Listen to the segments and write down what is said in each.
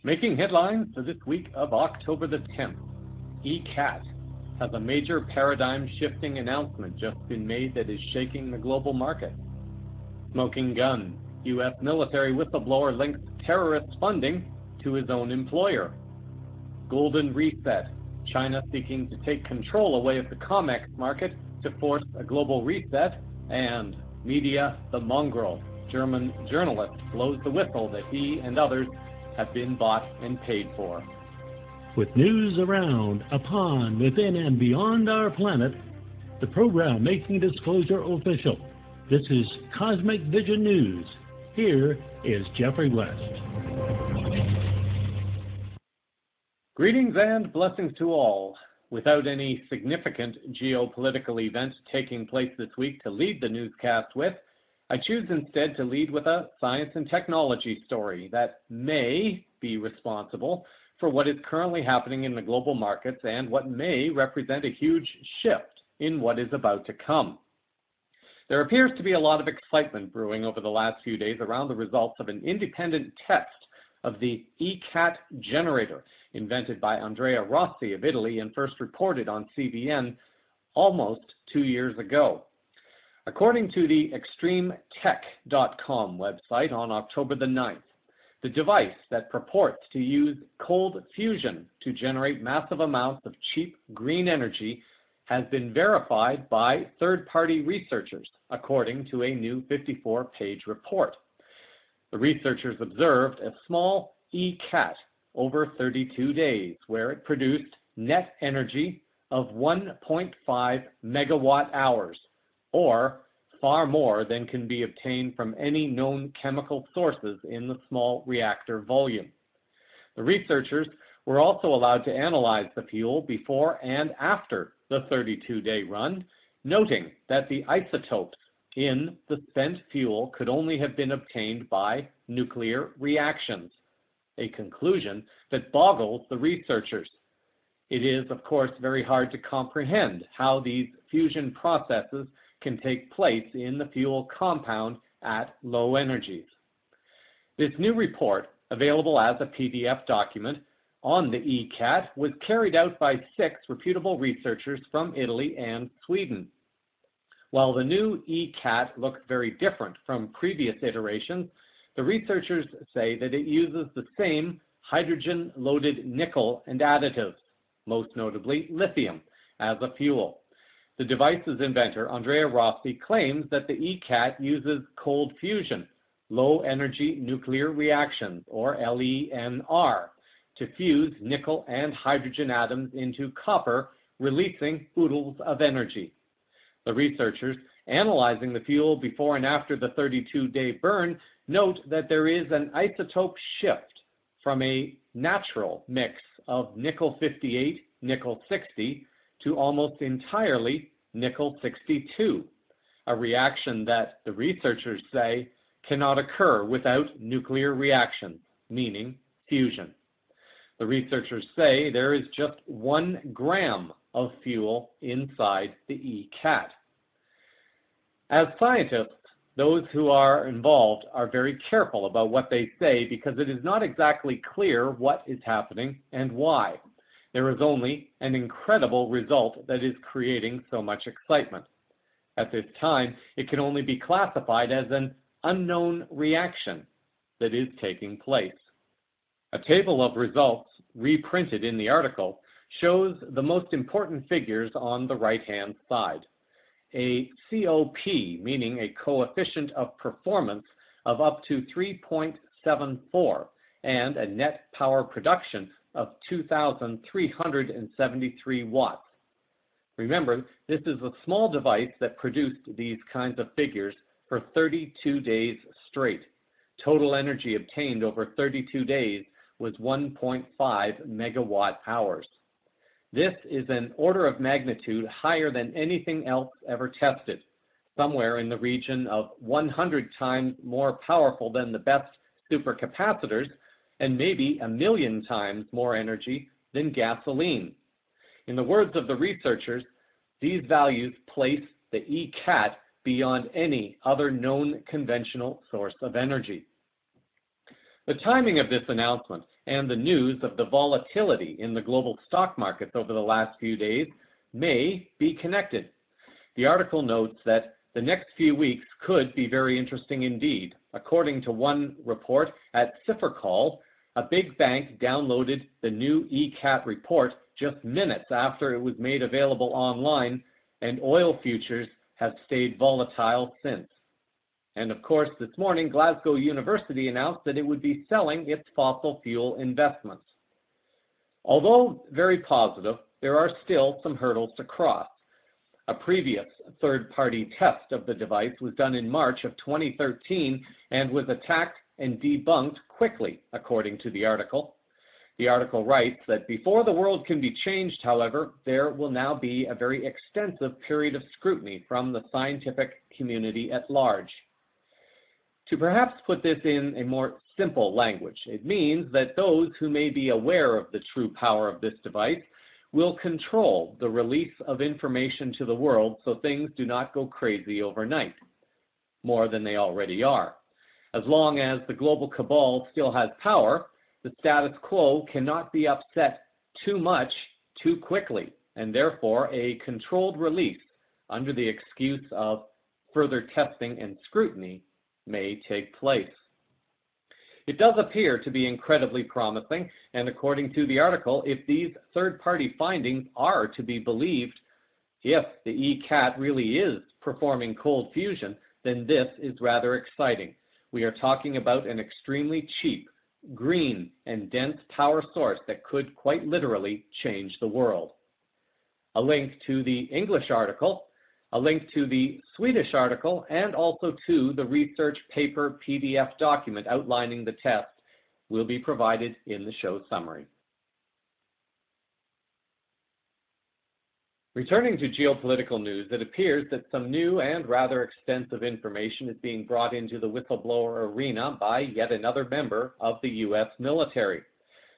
Making headlines for this week of October the 10th, ECAT has a major paradigm-shifting announcement just been made that is shaking the global market. Smoking gun, U.S. military whistleblower links terrorist funding to his own employer. Golden reset, China seeking to take control away of the COMEX market to force a global reset, and media the mongrel. German journalist blows the whistle that he and others have been bought and paid for. With news around, upon, within, and beyond our planet, the program making disclosure official. This is Cosmic Vision News. Here is Jeffrey West. Greetings and blessings to all. Without any significant geopolitical event taking place this week to lead the newscast with, I choose instead to lead with a science and technology story that may be responsible for what is currently happening in the global markets and what may represent a huge shift in what is about to come. There appears to be a lot of excitement brewing over the last few days around the results of an independent test of the ECAT generator invented by Andrea Rossi of Italy and first reported on CVN almost 2 years ago. According to the extremetech.com website on October the 9th, the device that purports to use cold fusion to generate massive amounts of cheap green energy has been verified by third-party researchers, according to a new 54-page report. The researchers observed a small ECAT over 32 days, where it produced net energy of 1.5 megawatt hours, or far more than can be obtained from any known chemical sources in the small reactor volume. The researchers were also allowed to analyze the fuel before and after the 32-day run, noting that the isotopes in the spent fuel could only have been obtained by nuclear reactions, a conclusion that boggles the researchers. It is, of course, very hard to comprehend how these fusion processes can take place in the fuel compound at low energies. This new report, available as a PDF document on the ECAT, was carried out by 6 reputable researchers from Italy and Sweden. While the new ECAT looks very different from previous iterations, the researchers say that it uses the same hydrogen-loaded nickel and additives, most notably lithium, as a fuel. The device's inventor, Andrea Rossi, claims that the ECAT uses cold fusion, low-energy nuclear reactions, or LENR, to fuse nickel and hydrogen atoms into copper, releasing oodles of energy. The researchers, analyzing the fuel before and after the 32-day burn, note that there is an isotope shift from a natural mix of nickel-58, nickel-60 to almost entirely nickel-62, a reaction that the researchers say cannot occur without nuclear reactions, meaning fusion. The researchers say there is just 1 gram of fuel inside the ECAT. As scientists, those who are involved are very careful about what they say because it is not exactly clear what is happening and why. There is only an incredible result that is creating so much excitement. At this time, it can only be classified as an unknown reaction that is taking place. A table of results, reprinted in the article, shows the most important figures on the right-hand side. A COP, meaning a coefficient of performance of up to 3.74, and a net power production of 2,373 watts. Remember, this is a small device that produced these kinds of figures for 32 days straight. Total energy obtained over 32 days was 1.5 megawatt hours. This is an order of magnitude higher than anything else ever tested, somewhere in the region of 100 times more powerful than the best supercapacitors, and maybe 1,000,000 times more energy than gasoline. In the words of the researchers, these values place the ECAT beyond any other known conventional source of energy. The timing of this announcement and the news of the volatility in the global stock markets over the last few days may be connected. The article notes that the next few weeks could be very interesting indeed. According to one report at Ciphercall, a big bank downloaded the new ECAT report just minutes after it was made available online, and oil futures have stayed volatile since. And of course, this morning, Glasgow University announced that it would be selling its fossil fuel investments. Although very positive, there are still some hurdles to cross. A previous third-party test of the device was done in March of 2013 and was attacked and debunked quickly, according to the article. The article writes that before the world can be changed, however, there will now be a very extensive period of scrutiny from the scientific community at large. To perhaps put this in a more simple language, it means that those who may be aware of the true power of this device will control the release of information to the world so things do not go crazy overnight, more than they already are. As long as the global cabal still has power, the status quo cannot be upset too much too quickly, and therefore a controlled release under the excuse of further testing and scrutiny may take place. It does appear to be incredibly promising, and according to the article, if these third-party findings are to be believed, if the ECAT really is performing cold fusion, then this is rather exciting. We are talking about an extremely cheap, green, and dense power source that could quite literally change the world. A link to the English article, a link to the Swedish article, and also to the research paper PDF document outlining the test will be provided in the show summary. Returning to geopolitical news, it appears that some new and rather extensive information is being brought into the whistleblower arena by yet another member of the U.S. military.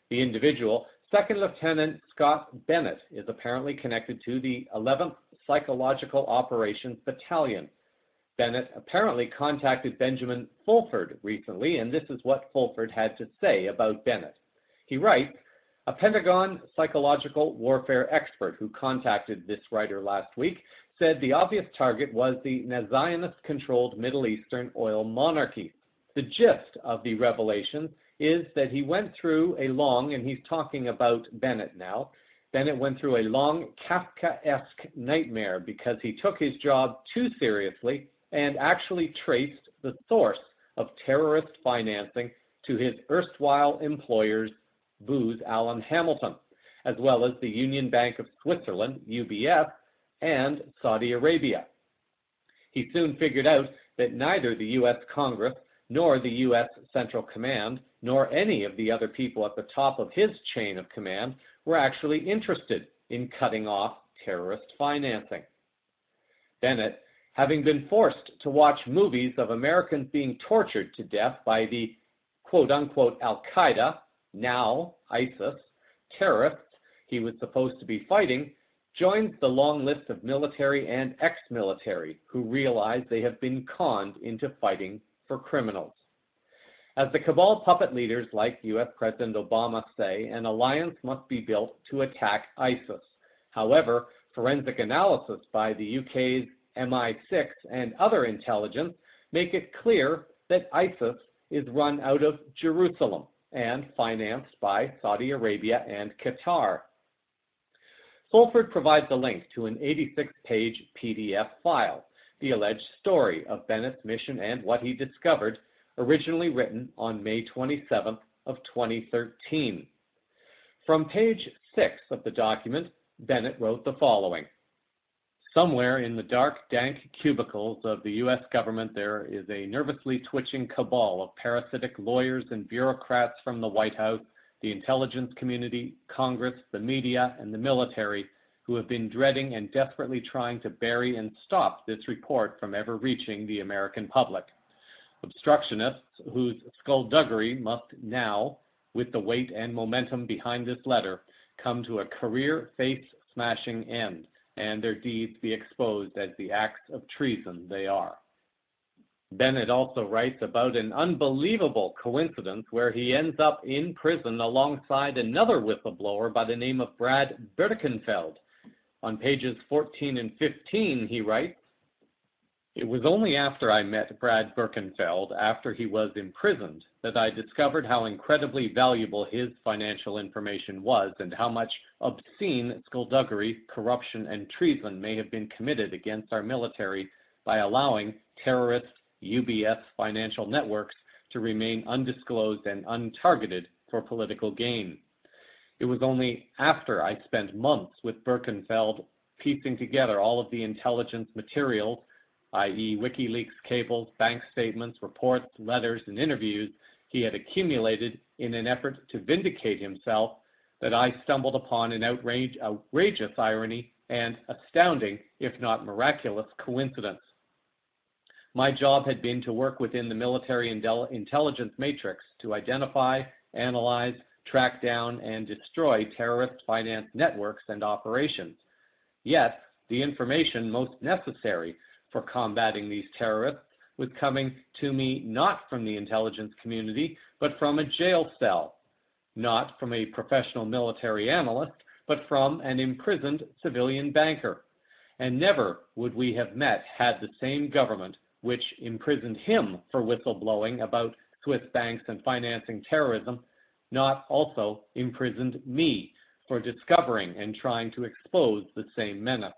The individual, Second Lieutenant Scott Bennett, is apparently connected to the 11th Psychological Operations Battalion. Bennett apparently contacted Benjamin Fulford recently, and this is what Fulford had to say about Bennett. He writes, a Pentagon psychological warfare expert who contacted this writer last week said the obvious target was the Zionist-controlled Middle Eastern oil monarchy. The gist of the revelations is that he went through a long, and he's talking about Bennett now, Bennett went through a long Kafkaesque nightmare because he took his job too seriously and actually traced the source of terrorist financing to his erstwhile employers, Booz Allen Hamilton, as well as the Union Bank of Switzerland, UBS, and Saudi Arabia. He soon figured out that neither the U.S. Congress nor the U.S. Central Command, nor any of the other people at the top of his chain of command were actually interested in cutting off terrorist financing. Bennett, having been forced to watch movies of Americans being tortured to death by the quote-unquote Al-Qaeda, now ISIS, terrorists he was supposed to be fighting, joins the long list of military and ex-military who realize they have been conned into fighting for criminals. As the cabal puppet leaders like U.S. President Obama say, an alliance must be built to attack ISIS. However, forensic analysis by the UK's MI6 and other intelligence make it clear that ISIS is run out of Jerusalem and financed by Saudi Arabia and Qatar. Fulford provides a link to an 86-page PDF file, the alleged story of Bennett's mission and what he discovered, originally written on May 27th of 2013. From page 6 of the document, Bennett wrote the following. Somewhere in the dark, dank cubicles of the U.S. government, there is a nervously twitching cabal of parasitic lawyers and bureaucrats from the White House, the intelligence community, Congress, the media, and the military, who have been dreading and desperately trying to bury and stop this report from ever reaching the American public. Obstructionists whose skullduggery must now, with the weight and momentum behind this letter, come to a career face-smashing end, and their deeds be exposed as the acts of treason they are. Bennett also writes about an unbelievable coincidence where he ends up in prison alongside another whistleblower by the name of Brad Birkenfeld. On pages 14 and 15, he writes, "It was only after I met Brad Birkenfeld, after he was imprisoned, that I discovered how incredibly valuable his financial information was and how much obscene skullduggery, corruption, and treason may have been committed against our military by allowing terrorist UBS financial networks to remain undisclosed and untargeted for political gain. It was only after I spent months with Birkenfeld piecing together all of the intelligence materials, i.e. WikiLeaks cables, bank statements, reports, letters, and interviews he had accumulated in an effort to vindicate himself, that I stumbled upon an outrageous irony and astounding, if not miraculous, coincidence. My job had been to work within the military intelligence matrix to identify, analyze, track down, and destroy terrorist finance networks and operations. Yet, the information most necessary for combating these terrorists was coming to me not from the intelligence community, but from a jail cell, not from a professional military analyst, but from an imprisoned civilian banker. And never would we have met had the same government which imprisoned him for whistleblowing about Swiss banks and financing terrorism, not also imprisoned me for discovering and trying to expose the same menace.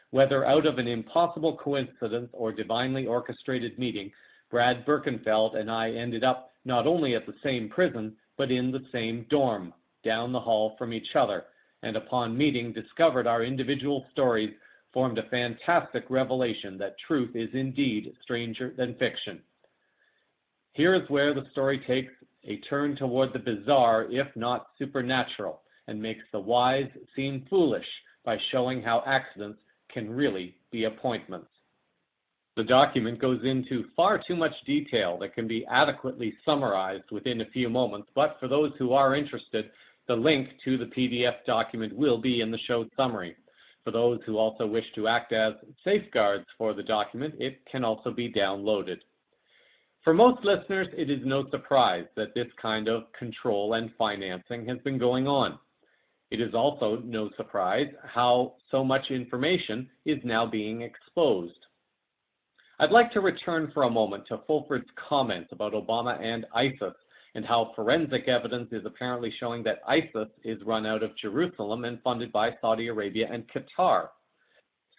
Whether out of an impossible coincidence or divinely orchestrated meeting, Brad Birkenfeld and I ended up not only at the same prison, but in the same dorm, down the hall from each other, and upon meeting discovered our individual stories formed a fantastic revelation that truth is indeed stranger than fiction. Here is where the story takes a turn toward the bizarre, if not supernatural, and makes the wise seem foolish by showing how accidents can really be appointments. The document goes into far too much detail that can be adequately summarized within a few moments, but for those who are interested, the link to the PDF document will be in the show summary. For those who also wish to act as safeguards for the document, it can also be downloaded. For most listeners, it is no surprise that this kind of control and financing has been going on. It is also no surprise how so much information is now being exposed. I'd like to return for a moment to Fulford's comments about Obama and ISIS and how forensic evidence is apparently showing that ISIS is run out of Jerusalem and funded by Saudi Arabia and Qatar.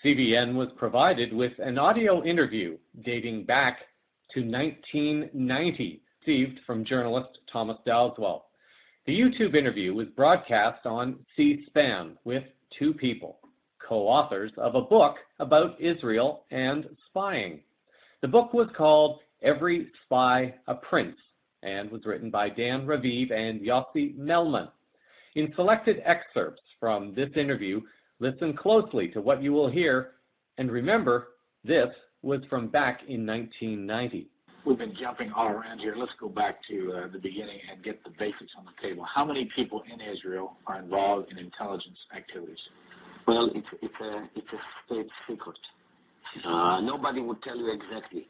CVN was provided with an audio interview dating back to 1990, received from journalist Thomas Dowswell. The YouTube interview was broadcast on C-SPAN with two people, co-authors of a book about Israel and spying. The book was called Every Spy a Prince and was written by Dan Raviv and Yossi Melman. In selected excerpts from this interview, listen closely to what you will hear, and remember, this was from back in 1990. We've been jumping all around here. Let's go back to the beginning and get the basics on the table. How many people in Israel are involved in intelligence activities? Well, it's a state secret. Nobody would tell you exactly.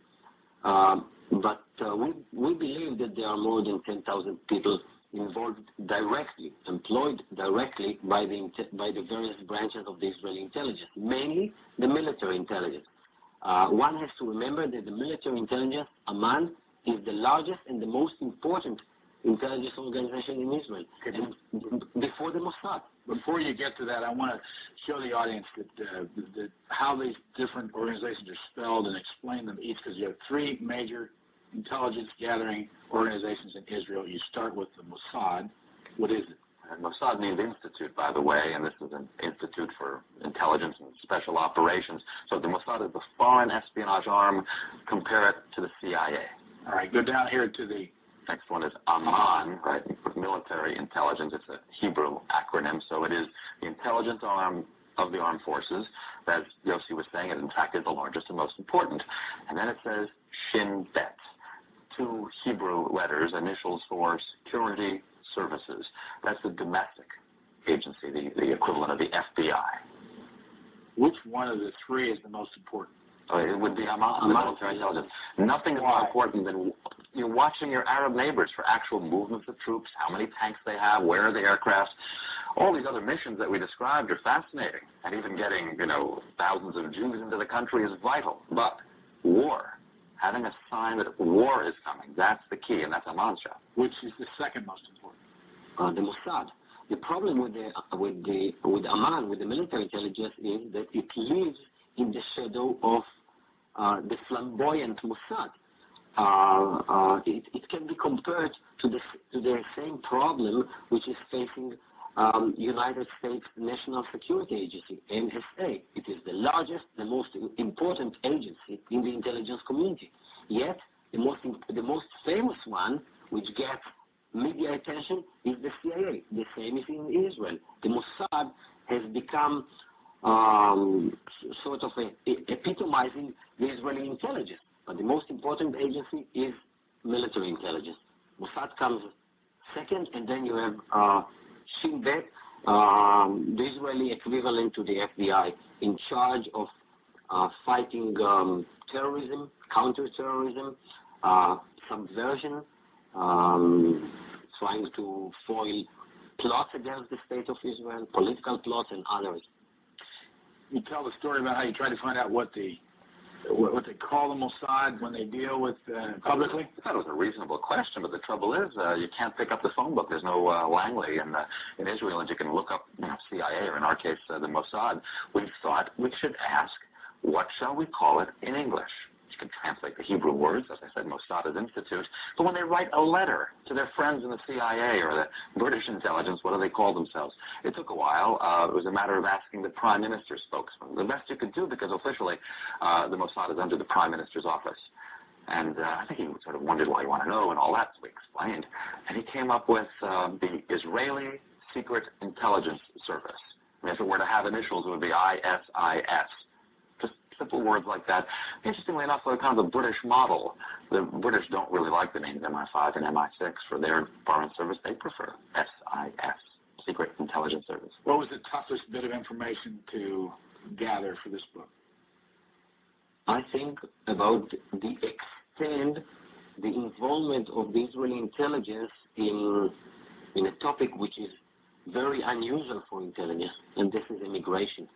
But we believe that there are more than 10,000 people involved directly, employed directly by the various branches of the Israeli intelligence, mainly the military intelligence. One has to remember that the military intelligence, Amman, is the largest and the most important intelligence organization in Israel, and before the Mossad. Before you get to that, I want to show the audience that how these different organizations are spelled and explain them each, because you have three major intelligence gathering organizations in Israel. You start with the Mossad. What is it? Mossad means institute, by the way, and this is an institute for intelligence and special operations. So the Mossad is the foreign espionage arm. Compare it to the CIA. All right, go down here to the next one is Amman, right? Military intelligence. It's a Hebrew acronym, so it is the intelligence arm of the armed forces. As Yossi was saying, it in fact is the largest and most important. And then it says Shin Bet, two Hebrew letters, initials for security services. That's the domestic agency, the equivalent of the FBI. Which one of the three is the most important? It would be Amman, military intelligence. Nothing is more important than you're watching your Arab neighbors for actual movements of troops, how many tanks they have, where are the aircraft. All these other missions that we described are fascinating, and even getting, thousands of Jews into the country is vital. But war, having a sign that war is coming, that's the key, and that's Amman's job. Which is the second most important? The Mossad. The problem with Amman, with the military intelligence, is that it lives in the shadow of the flamboyant Mossad. It can be compared to the same problem which is facing United States National Security Agency, NSA. It is the largest, the most important agency in the intelligence community. Yet, the most famous one, which gets media attention, is the CIA. The same is in Israel. The Mossad has become sort of epitomizing the Israeli intelligence. But the most important agency is military intelligence. Mossad comes second, and then you have Shin Bet, the Israeli equivalent to the FBI, in charge of fighting terrorism, counterterrorism, subversion, trying to foil plots against the state of Israel, political plots, and others. You tell the story about how you try to find out what they call the Mossad when they deal with publicly? I thought it was a reasonable question, but the trouble is you can't pick up the phone book. There's no Langley in Israel, and you can look up CIA, or in our case, the Mossad. We thought we should ask, what shall we call it in English? You can translate the Hebrew words, as I said, Mossad is institute. But when they write a letter to their friends in the CIA or the British intelligence, what do they call themselves? It took a while. It was a matter of asking the Prime Minister's spokesman. The best you could do, because officially the Mossad is under the Prime Minister's office. And I think he sort of wondered why you want to know and all that, so we explained. And he came up with the Israeli Secret Intelligence Service. I mean, if it were to have initials, it would be ISIS. Simple words like that. Interestingly enough, they're kind of the British model. The British don't really like the names MI5 and MI6 for their foreign service. They prefer SIS, Secret Intelligence Service. What was the toughest bit of information to gather for this book? I think about the extent, the involvement of the Israeli intelligence in a topic which is very unusual for intelligence, and this is immigration.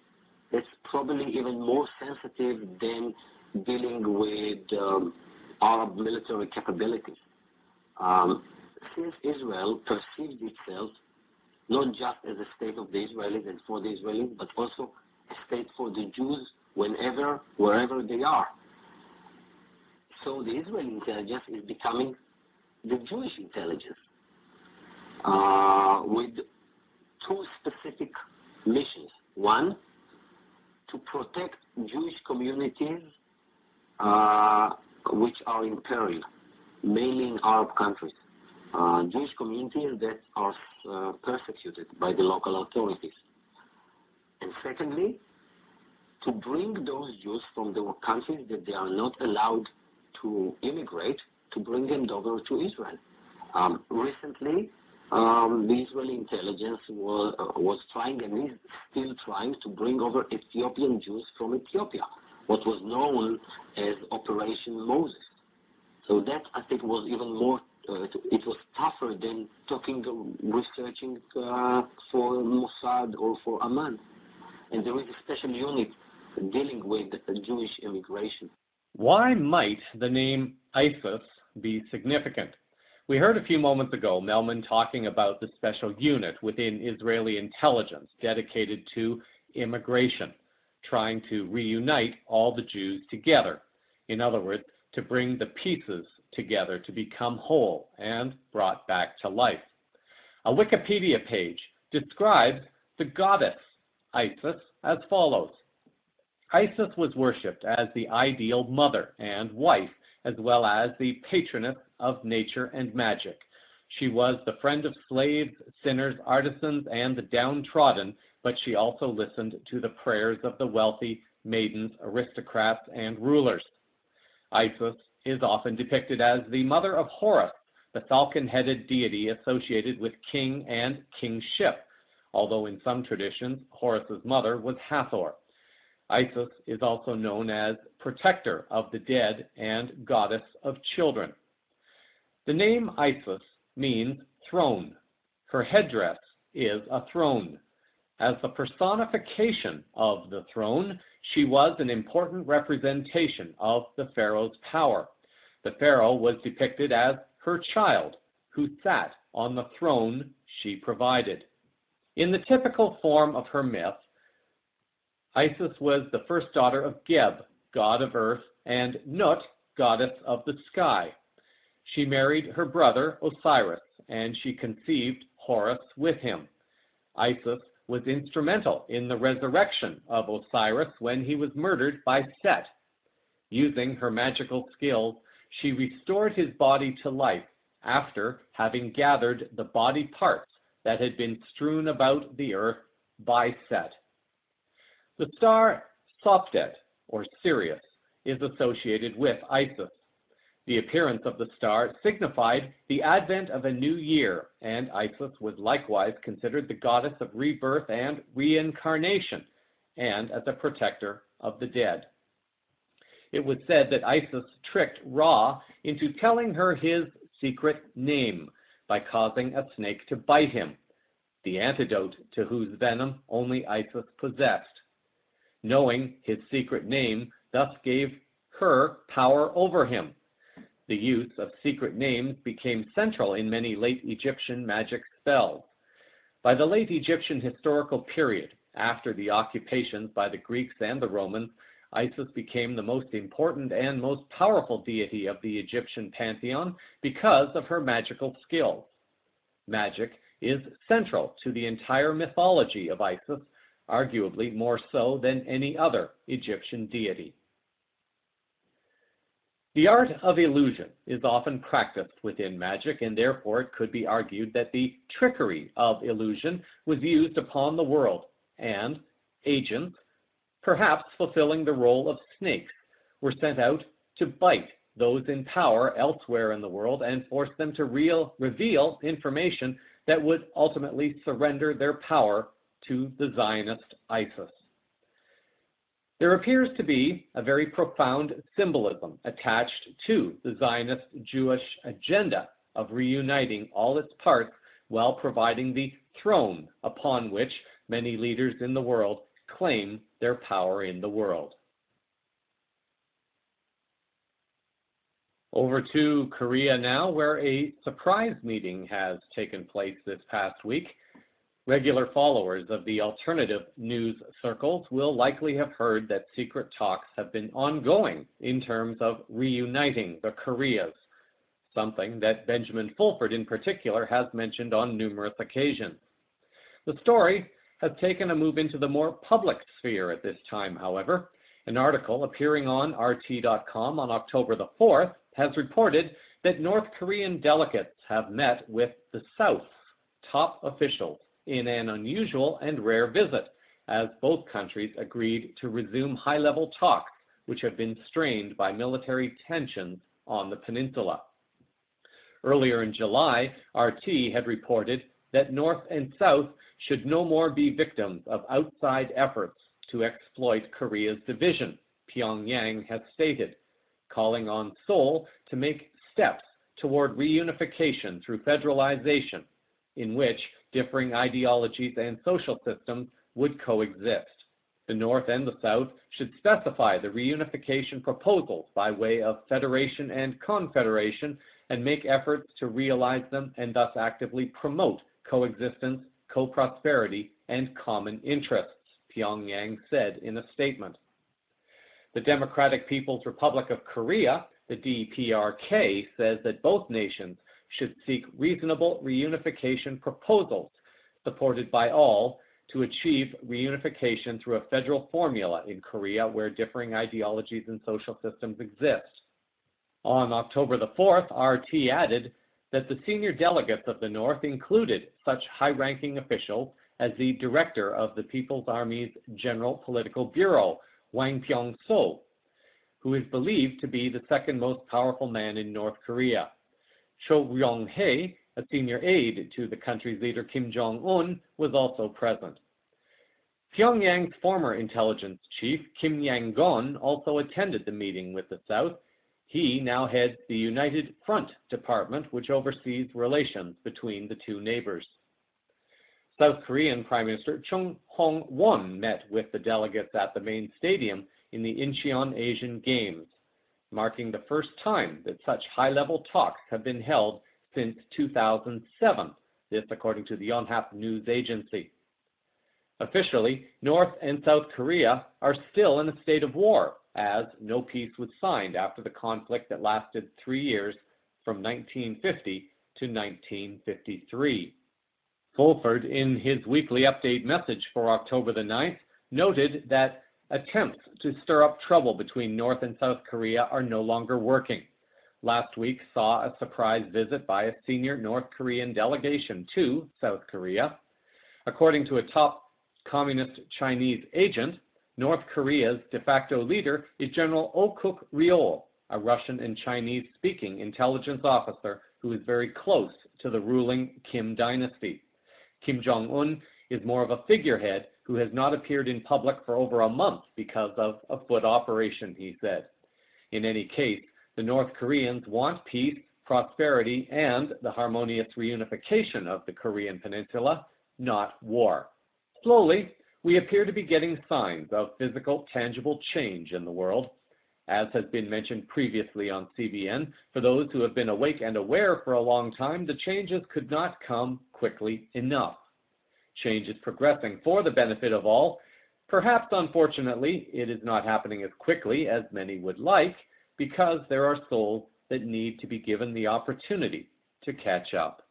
It's probably even more sensitive than dealing with Arab military capabilities. Since Israel perceives itself not just as a state of the Israelis and for the Israelis, but also a state for the Jews wherever they are. So the Israeli intelligence is becoming the Jewish intelligence with two specific missions. One, to protect Jewish communities which are in peril, mainly in Arab countries. Jewish communities that are persecuted by the local authorities. And secondly, to bring those Jews from the countries that they are not allowed to immigrate, to bring them over to Israel. Recently, the Israeli intelligence was trying and is still trying to bring over Ethiopian Jews from Ethiopia, what was known as Operation Moses. So that, I think, was even more, it was tougher than researching for Mossad or for Amman. And there is a special unit dealing with Jewish immigration. Why might the name ISIS be significant? We heard a few moments ago Melman talking about the special unit within Israeli intelligence dedicated to immigration, trying to reunite all the Jews together. In other words, to bring the pieces together to become whole and brought back to life. A Wikipedia page describes the goddess Isis as follows. Isis was worshipped as the ideal mother and wife, as well as the patroness of nature and magic. She was the friend of slaves, sinners, artisans, and the downtrodden, but she also listened to the prayers of the wealthy, maidens, aristocrats, and rulers. Isis is often depicted as the mother of Horus, the falcon-headed deity associated with king and kingship, although in some traditions, Horus's mother was Hathor. Isis is also known as protector of the dead and goddess of children. The name Isis means throne. Her headdress is a throne. As the personification of the throne, she was an important representation of the pharaoh's power. The pharaoh was depicted as her child, who sat on the throne she provided. In the typical form of her myth, Isis was the first daughter of Geb, god of earth, and Nut, goddess of the sky. She married her brother Osiris, and she conceived Horus with him. Isis was instrumental in the resurrection of Osiris when he was murdered by Set. Using her magical skills, she restored his body to life after having gathered the body parts that had been strewn about the earth by Set. The star Sopdet, or Sirius, is associated with Isis. The appearance of the star signified the advent of a new year, and Isis was likewise considered the goddess of rebirth and reincarnation, and as a protector of the dead. It was said that Isis tricked Ra into telling her his secret name by causing a snake to bite him, the antidote to whose venom only Isis possessed. Knowing his secret name thus gave her power over him. The use of secret names became central in many late Egyptian magic spells. By the late Egyptian historical period, after the occupations by the Greeks and the Romans, Isis became the most important and most powerful deity of the Egyptian pantheon because of her magical skills. Magic is central to the entire mythology of Isis, arguably more so than any other Egyptian deity. The art of illusion is often practiced within magic, and therefore it could be argued that the trickery of illusion was used upon the world, and agents, perhaps fulfilling the role of snakes, were sent out to bite those in power elsewhere in the world and force them to reveal information that would ultimately surrender their power to the Zionist Isis. There appears to be a very profound symbolism attached to the Zionist Jewish agenda of reuniting all its parts while providing the throne upon which many leaders in the world claim their power in the world. Over to Korea now, where a surprise meeting has taken place this past week. Regular followers of the alternative news circles will likely have heard that secret talks have been ongoing in terms of reuniting the Koreas, something that Benjamin Fulford in particular has mentioned on numerous occasions. The story has taken a move into the more public sphere at this time, however. An article appearing on RT.com on October the 4th has reported that North Korean delegates have met with the South's top officials in an unusual and rare visit, as both countries agreed to resume high-level talks which have been strained by military tensions on the peninsula. Earlier in July, RT had reported that North and South should no more be victims of outside efforts to exploit Korea's division, Pyongyang has stated, calling on Seoul to make steps toward reunification through federalization, in which differing ideologies and social systems would coexist. The North and the South should specify the reunification proposals by way of federation and confederation and make efforts to realize them and thus actively promote coexistence, co-prosperity, and common interests, Pyongyang said in a statement. The Democratic People's Republic of Korea, the DPRK, says that both nations should seek reasonable reunification proposals supported by all to achieve reunification through a federal formula in Korea where differing ideologies and social systems exist. On October the 4th, RT added that the senior delegates of the North included such high-ranking officials as the director of the People's Army's General Political Bureau, Wang Pyong-so, who is believed to be the second most powerful man in North Korea. Cho Pyongyang's former intelligence chief, Kim Yang-gon, also attended the meeting with the South. He now heads the United Front Department, which oversees relations between the two neighbors. South Korean Prime Minister Chung Hong-won met with the delegates at the main stadium in the Incheon Asian Games, marking the first time that such high-level talks have been held since 2007, this according to the Yonhap news agency. Officially, North and South Korea are still in a state of war, as no peace was signed after the conflict that lasted 3 years from 1950 to 1953. Fulford, in his weekly update message for October the 9th, noted that attempts to stir up trouble between North and South Korea are no longer working. Last week saw a surprise visit by a senior North Korean delegation to South Korea. According to a top communist Chinese agent, North Korea's de facto leader is General Oh Ryol, a Russian and Chinese-speaking intelligence officer who is very close to the ruling Kim dynasty. Kim Jong-un is more of a figurehead who has not appeared in public for over a month because of a foot operation, he said. In any case, the North Koreans want peace, prosperity, and the harmonious reunification of the Korean peninsula, not war. Slowly, we appear to be getting signs of physical, tangible change in the world. As has been mentioned previously on CVN, for those who have been awake and aware for a long time, the changes could not come quickly enough. Change is progressing for the benefit of all. Perhaps, unfortunately, it is not happening as quickly as many would like, because there are souls that need to be given the opportunity to catch up.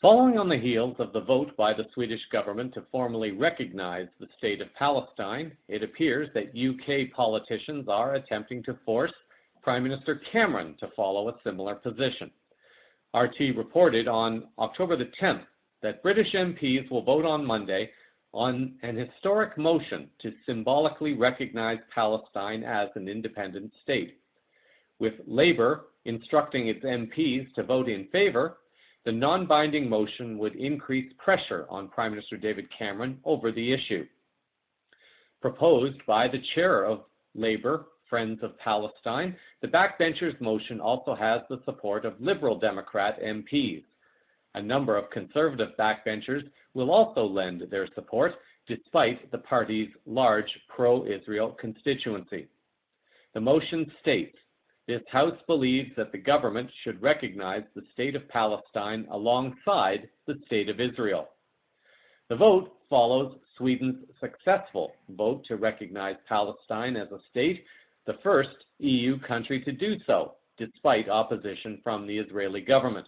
Following on the heels of the vote by the Swedish government to formally recognize the state of Palestine, it appears that UK politicians are attempting to force Prime Minister Cameron to follow a similar position. RT reported on October the 10th that British MPs will vote on Monday on an historic motion to symbolically recognize Palestine as an independent state. With Labour instructing its MPs to vote in favour, the non-binding motion would increase pressure on Prime Minister David Cameron over the issue. Proposed by the chair of Labour, Friends of Palestine, the backbenchers' motion also has the support of Liberal Democrat MPs. A number of conservative backbenchers will also lend their support, despite the party's large pro-Israel constituency. The motion states, this House believes that the government should recognize the state of Palestine alongside the state of Israel. The vote follows Sweden's successful vote to recognize Palestine as a state, the first EU country to do so, despite opposition from the Israeli government.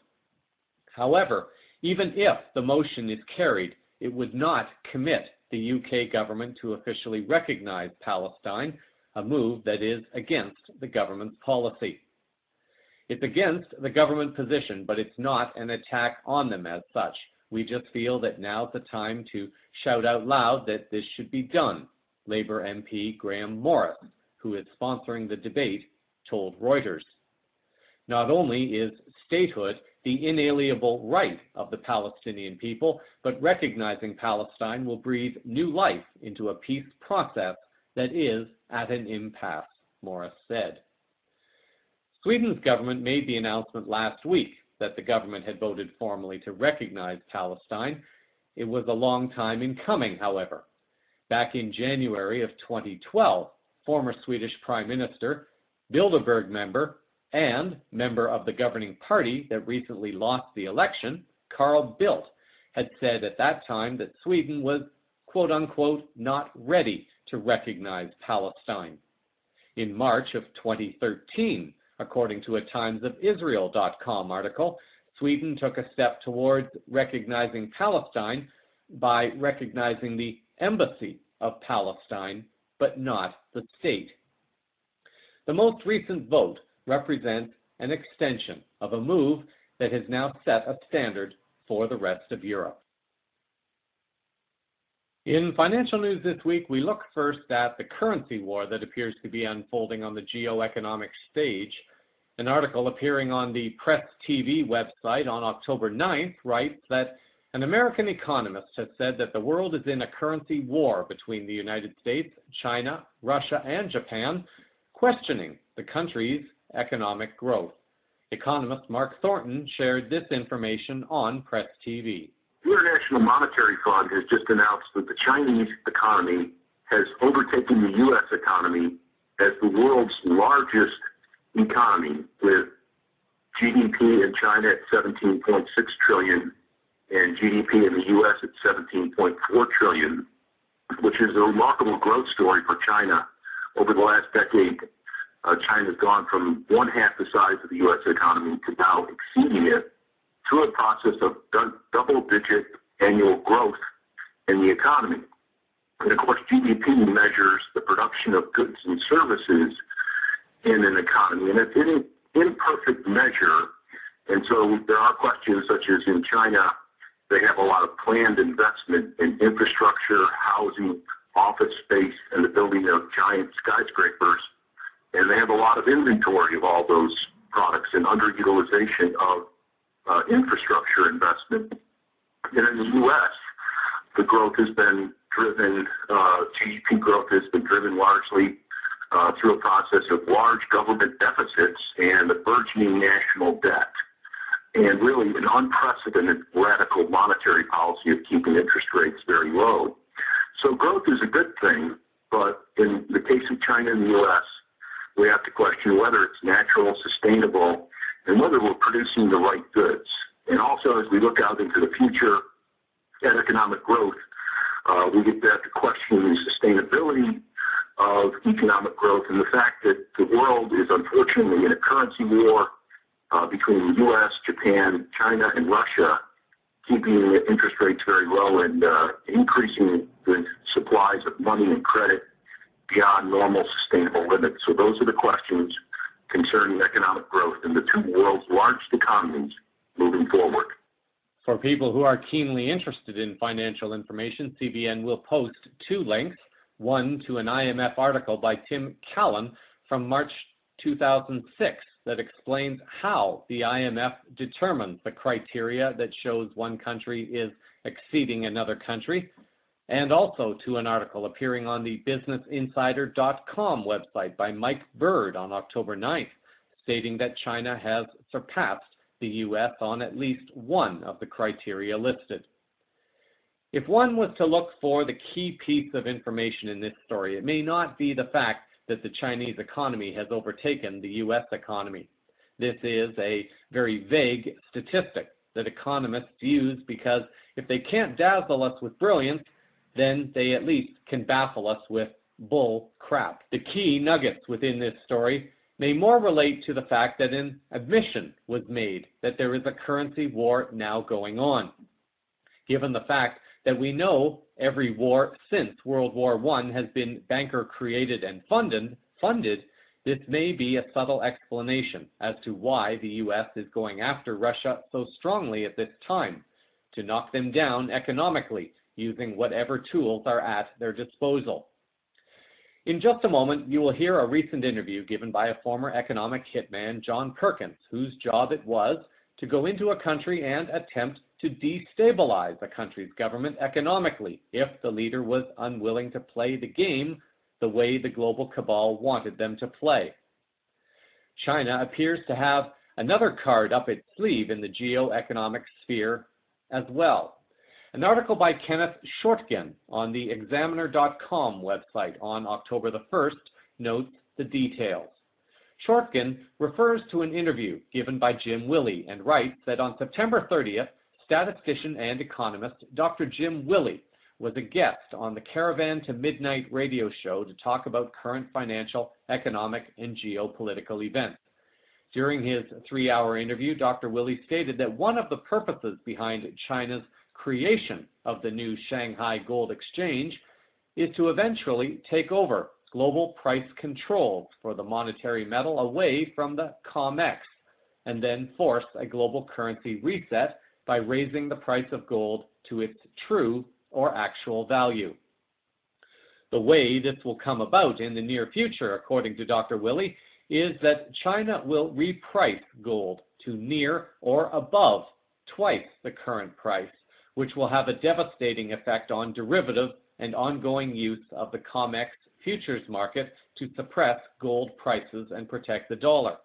However, even if the motion is carried, it would not commit the UK government to officially recognize Palestine, a move that is against the government's policy. It's against the government position, but it's not an attack on them as such. We just feel that now's the time to shout out loud that this should be done, Labour MP Graham Morris, who is sponsoring the debate, told Reuters. Not only is statehood the inalienable right of the Palestinian people, but recognizing Palestine will breathe new life into a peace process that is at an impasse, Morris said. Sweden's government made the announcement last week that the government had voted formally to recognize Palestine. It was a long time in coming, however. Back in January of 2012, former Swedish Prime Minister, Bilderberg member, and member of the governing party that recently lost the election, Carl Bildt, had said at that time that Sweden was, quote-unquote, not ready to recognize Palestine. In March of 2013, according to a timesofisrael.com article, Sweden took a step towards recognizing Palestine by recognizing the embassy of Palestine, but not the state. The most recent vote represents an extension of a move that has now set a standard for the rest of Europe. In financial news this week, we look first at the currency war that appears to be unfolding on the geoeconomic stage. An article appearing on the Press TV website on October 9th writes that an American economist has said that the world is in a currency war between the United States, China, Russia, and Japan, questioning the country's economic growth. Economist Mark Thornton shared this information on Press TV. The International Monetary Fund has just announced that the Chinese economy has overtaken the U.S. economy as the world's largest economy, with GDP in China at $17.6 trillion and GDP in the U.S. at $17.4 trillion, which is a remarkable growth story for China. Over the last decade, China's gone from one half the size of the U.S. economy to now exceeding it through a process of double-digit annual growth in the economy. And of course, GDP measures the production of goods and services in an economy, and it's an imperfect measure. And so there are questions such as in China, they have a lot of planned investment in infrastructure, housing, office space, and the building of giant skyscrapers. And they have a lot of inventory of all those products and underutilization of infrastructure investment. And in the U.S., the growth has been driven, GDP growth has been driven largely through a process of large government deficits and a burgeoning national debt, and really an unprecedented radical monetary policy of keeping interest rates very low. So growth is a good thing, but in the case of China and the U.S., we have to question whether it's natural, sustainable, and whether we're producing the right goods. And also, as we look out into the future at economic growth, we get back to questioning the sustainability of economic growth and the fact that the world is unfortunately in a currency war between the U.S., Japan, China, and Russia, keeping interest rates very low and increasing the supplies of money and credit beyond normal sustainable limits. So those are the questions concerning economic growth in the two world's largest economies moving forward. For people who are keenly interested in financial information, CVN will post two links, one to an IMF article by Tim Callan from March 2006 that explains how the IMF determines the criteria that shows one country is exceeding another country, and also to an article appearing on the businessinsider.com website by Mike Bird on October 9th, stating that China has surpassed the U.S. on at least one of the criteria listed. If one was to look for the key piece of information in this story, it may not be the fact that the Chinese economy has overtaken the U.S. economy. This is a very vague statistic that economists use because if they can't dazzle us with brilliance, then they at least can baffle us with bull crap. The key nuggets within this story may more relate to the fact that an admission was made that there is a currency war now going on. Given the fact that we know every war since World War I has been banker-created and funded, this may be a subtle explanation as to why the U.S. is going after Russia so strongly at this time, to knock them down economically, using whatever tools are at their disposal. In just a moment, you will hear a recent interview given by a former economic hitman, John Perkins, whose job it was to go into a country and attempt to destabilize a country's government economically if the leader was unwilling to play the game the way the global cabal wanted them to play. China appears to have another card up its sleeve in the geo-economic sphere as well. An article by Kenneth Shortgen on the Examiner.com website on October the 1st notes the details. Shortgen refers to an interview given by Jim Willey and writes that on September 30th, statistician and economist Dr. Jim Willey was a guest on the Caravan to Midnight radio show to talk about current financial, economic, and geopolitical events. During his 3-hour interview, Dr. Willey stated that one of the purposes behind China's creation of the new Shanghai Gold Exchange is to eventually take over global price controls for the monetary metal away from the COMEX and then force a global currency reset by raising the price of gold to its true or actual value. The way this will come about in the near future, according to Dr. Willey, is that China will reprice gold to near or above twice the current price, which will have a devastating effect on derivative and ongoing use of the COMEX futures market to suppress gold prices and protect the dollar.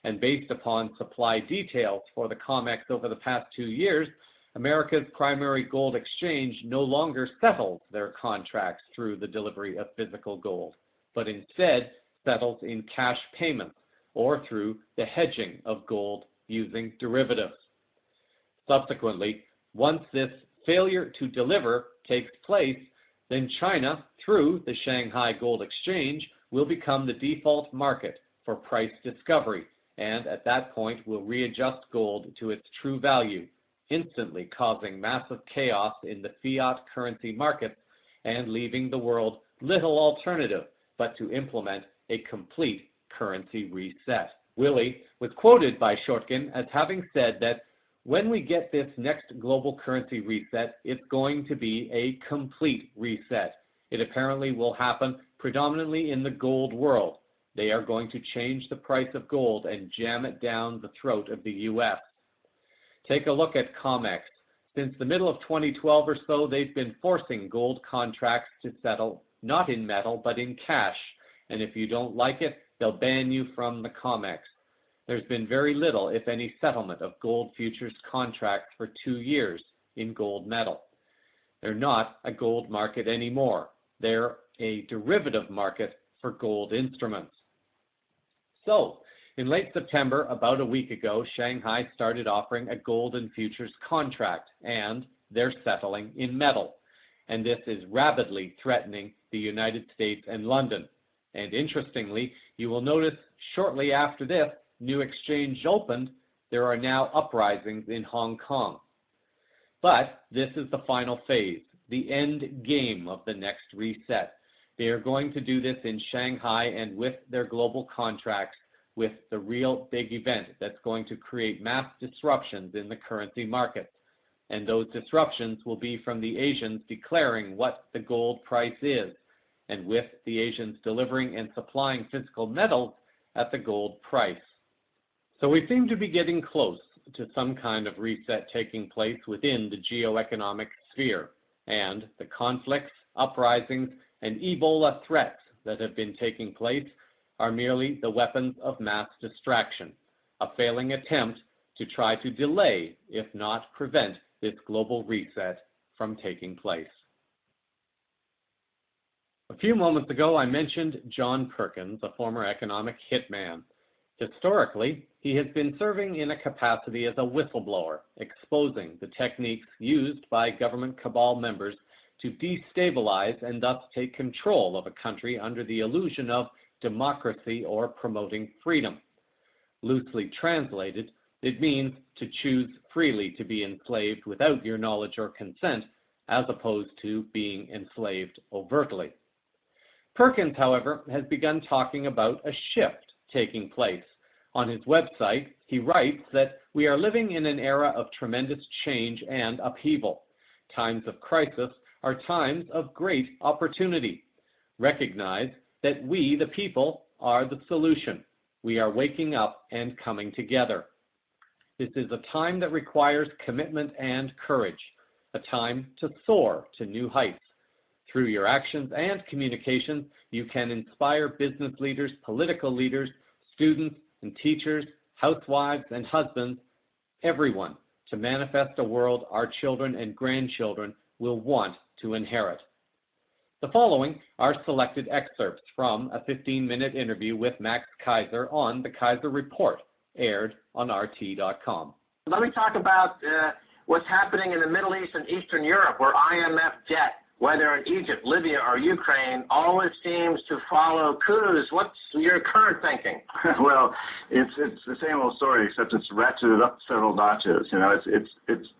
And based upon supply details for the COMEX over the past 2 years, America's primary gold exchange no longer settles their contracts through the delivery of physical gold, but instead settles in cash payments or through the hedging of gold using derivatives. Subsequently, once this failure to deliver takes place, then China, through the Shanghai Gold Exchange, will become the default market for price discovery, and at that point will readjust gold to its true value, instantly causing massive chaos in the fiat currency markets and leaving the world little alternative but to implement a complete currency reset. Willie was quoted by Shortkin as having said that when we get this next global currency reset, it's going to be a complete reset. It apparently will happen predominantly in the gold world. They are going to change the price of gold and jam it down the throat of the U.S. Take a look at COMEX. Since the middle of 2012 or so, they've been forcing gold contracts to settle not in metal but in cash. And if you don't like it, they'll ban you from the COMEX. There's been very little, if any, settlement of gold futures contracts for 2 years in gold metal. They're not a gold market anymore. They're a derivative market for gold instruments. So, in late September, about a week ago, Shanghai started offering a gold and futures contract, and they're settling in metal. And this is rapidly threatening the United States and London. And interestingly, you will notice shortly after this new exchange opened, there are now uprisings in Hong Kong. But this is the final phase, the end game of the next reset. They are going to do this in Shanghai and with their global contracts, with the real big event that's going to create mass disruptions in the currency markets. And those disruptions will be from the Asians declaring what the gold price is, and with the Asians delivering and supplying physical metals at the gold price. So we seem to be getting close to some kind of reset taking place within the geoeconomic sphere, and the conflicts, uprisings, and Ebola threats that have been taking place are merely the weapons of mass distraction, a failing attempt to try to delay, if not prevent, this global reset from taking place. A few moments ago, I mentioned John Perkins, a former economic hitman. Historically, he has been serving in a capacity as a whistleblower, exposing the techniques used by government cabal members to destabilize and thus take control of a country under the illusion of democracy or promoting freedom. Loosely translated, it means to choose freely to be enslaved without your knowledge or consent, as opposed to being enslaved overtly. Perkins, however, has begun talking about a shift taking place. On his website, he writes that we are living in an era of tremendous change and upheaval. Times of crisis are times of great opportunity. Recognize that we, the people, are the solution. We are waking up and coming together. This is a time that requires commitment and courage, a time to soar to new heights. Through your actions and communications, you can inspire business leaders, political leaders, students and teachers, housewives and husbands, everyone, to manifest a world our children and grandchildren will want to inherit. The following are selected excerpts from a 15-minute interview with Max Kaiser on the Kaiser Report, aired on RT.com. Let me talk about what's happening in the Middle East and Eastern Europe, where IMF debt, whether in Egypt, Libya, or Ukraine, always seems to follow coups. What's your current thinking? Well, it's the same old story, except it's ratcheted up several notches. You know, it's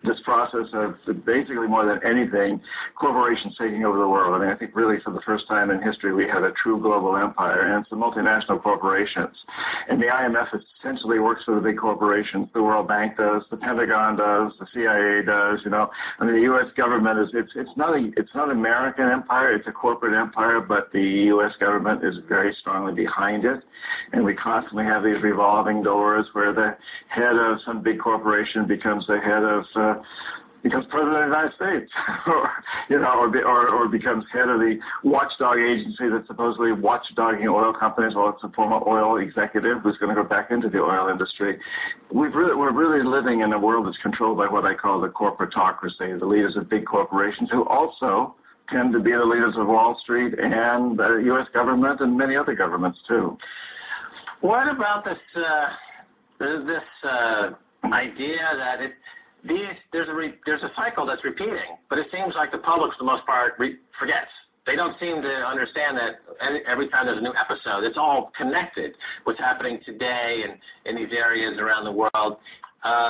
this process of basically more than anything, corporations taking over the world. I mean, I think really for the first time in history we have a true global empire, and it's the multinational corporations. And the IMF essentially works for the big corporations. The World Bank does, the Pentagon does, the CIA does. You know, I mean, the U.S. government it's not not an American empire, it's a corporate empire, but the U.S. government is very strongly behind it. And we constantly have these revolving doors where the head of some big corporation becomes the head of becomes president of the United States, or becomes head of the watchdog agency that's supposedly watchdogging oil companies. Well, it's a former oil executive who's going to go back into the oil industry. We're really living in a world that's controlled by what I call the corporatocracy, the leaders of big corporations who also tend to be the leaders of Wall Street and the U.S. government and many other governments too. What about this idea that there's a cycle that's repeating, but it seems like the public, for the most part, forgets. They don't seem to understand that every time there's a new episode, it's all connected. What's happening today and in these areas around the world,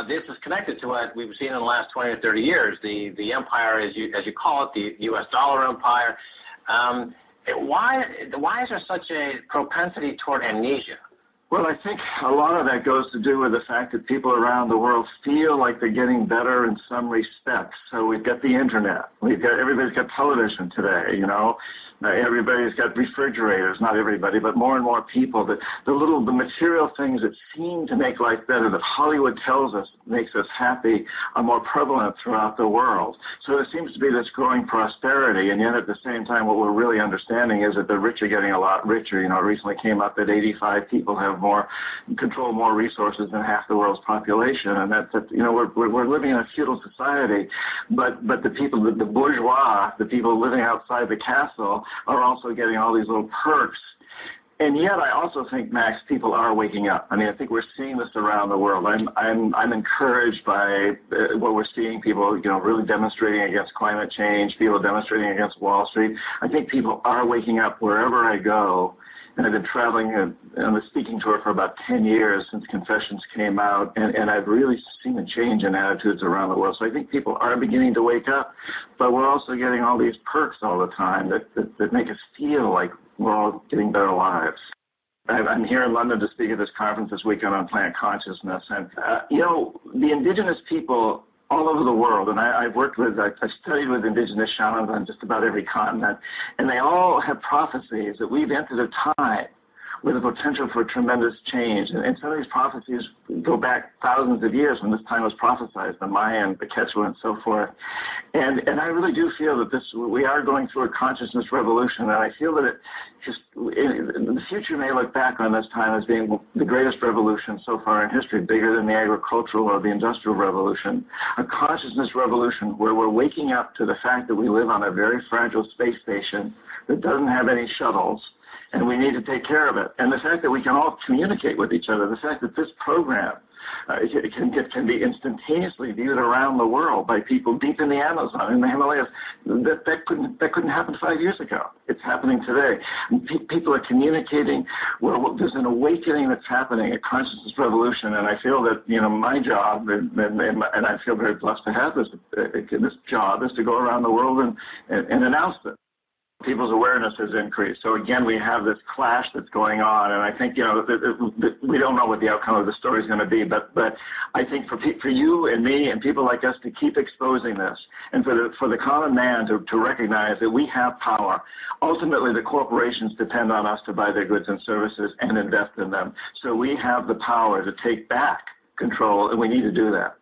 this is connected to what we've seen in the last 20 or 30 years. The empire, as you call it, the U.S. dollar empire. Why is there such a propensity toward amnesia? Well, I think a lot of that goes to do with the fact that people around the world feel like they're getting better in some respects. So we've got the internet. Everybody's got television today, Everybody's got refrigerators, not everybody, but more and more people. The material things that seem to make life better, that Hollywood tells us makes us happy, are more prevalent throughout the world. So there seems to be this growing prosperity, and yet at the same time, what we're really understanding is that the rich are getting a lot richer. It recently came up that 85 people control more resources than half the world's population, and we're living in a feudal society, but the people, the bourgeois, the people living outside the castle, are also getting all these little perks. And yet, I also think, Max, people are waking up. I think we're seeing this around the world. I'm encouraged by what we're seeing. People, really demonstrating against climate change. People demonstrating against Wall Street. I think people are waking up wherever I go. And I've been traveling on a speaking tour for about 10 years since Confessions came out, and I've really seen a change in attitudes around the world. So I think people are beginning to wake up, but we're also getting all these perks all the time that make us feel like we're all getting better lives. I'm here in London to speak at this conference this weekend on plant consciousness, and the indigenous people all over the world, and I've studied with indigenous shamans on just about every continent, and they all have prophecies that we've entered a time with the potential for tremendous change. And some of these prophecies go back thousands of years when this time was prophesied, the Mayan, the Quechua, and so forth. And I really do feel that we are going through a consciousness revolution, and I feel that the future may look back on this time as being the greatest revolution so far in history, bigger than the agricultural or the industrial revolution, a consciousness revolution where we're waking up to the fact that we live on a very fragile space station that doesn't have any shuttles, and we need to take care of it. And the fact that we can all communicate with each other, the fact that this program can be instantaneously viewed around the world by people deep in the Amazon, in the Himalayas, that couldn't happen 5 years ago. It's happening today. People are communicating. Well, there's an awakening that's happening, a consciousness revolution, and I feel that my job, and I feel very blessed to have this job, is to go around the world and announce it. People's awareness has increased. So again, we have this clash that's going on, and I think we don't know what the outcome of the story is going to be, but I think for you and me and people like us to keep exposing this, and for the common man to recognize that we have power. Ultimately, the corporations depend on us to buy their goods and services and invest in them. So we have the power to take back control, and we need to do that.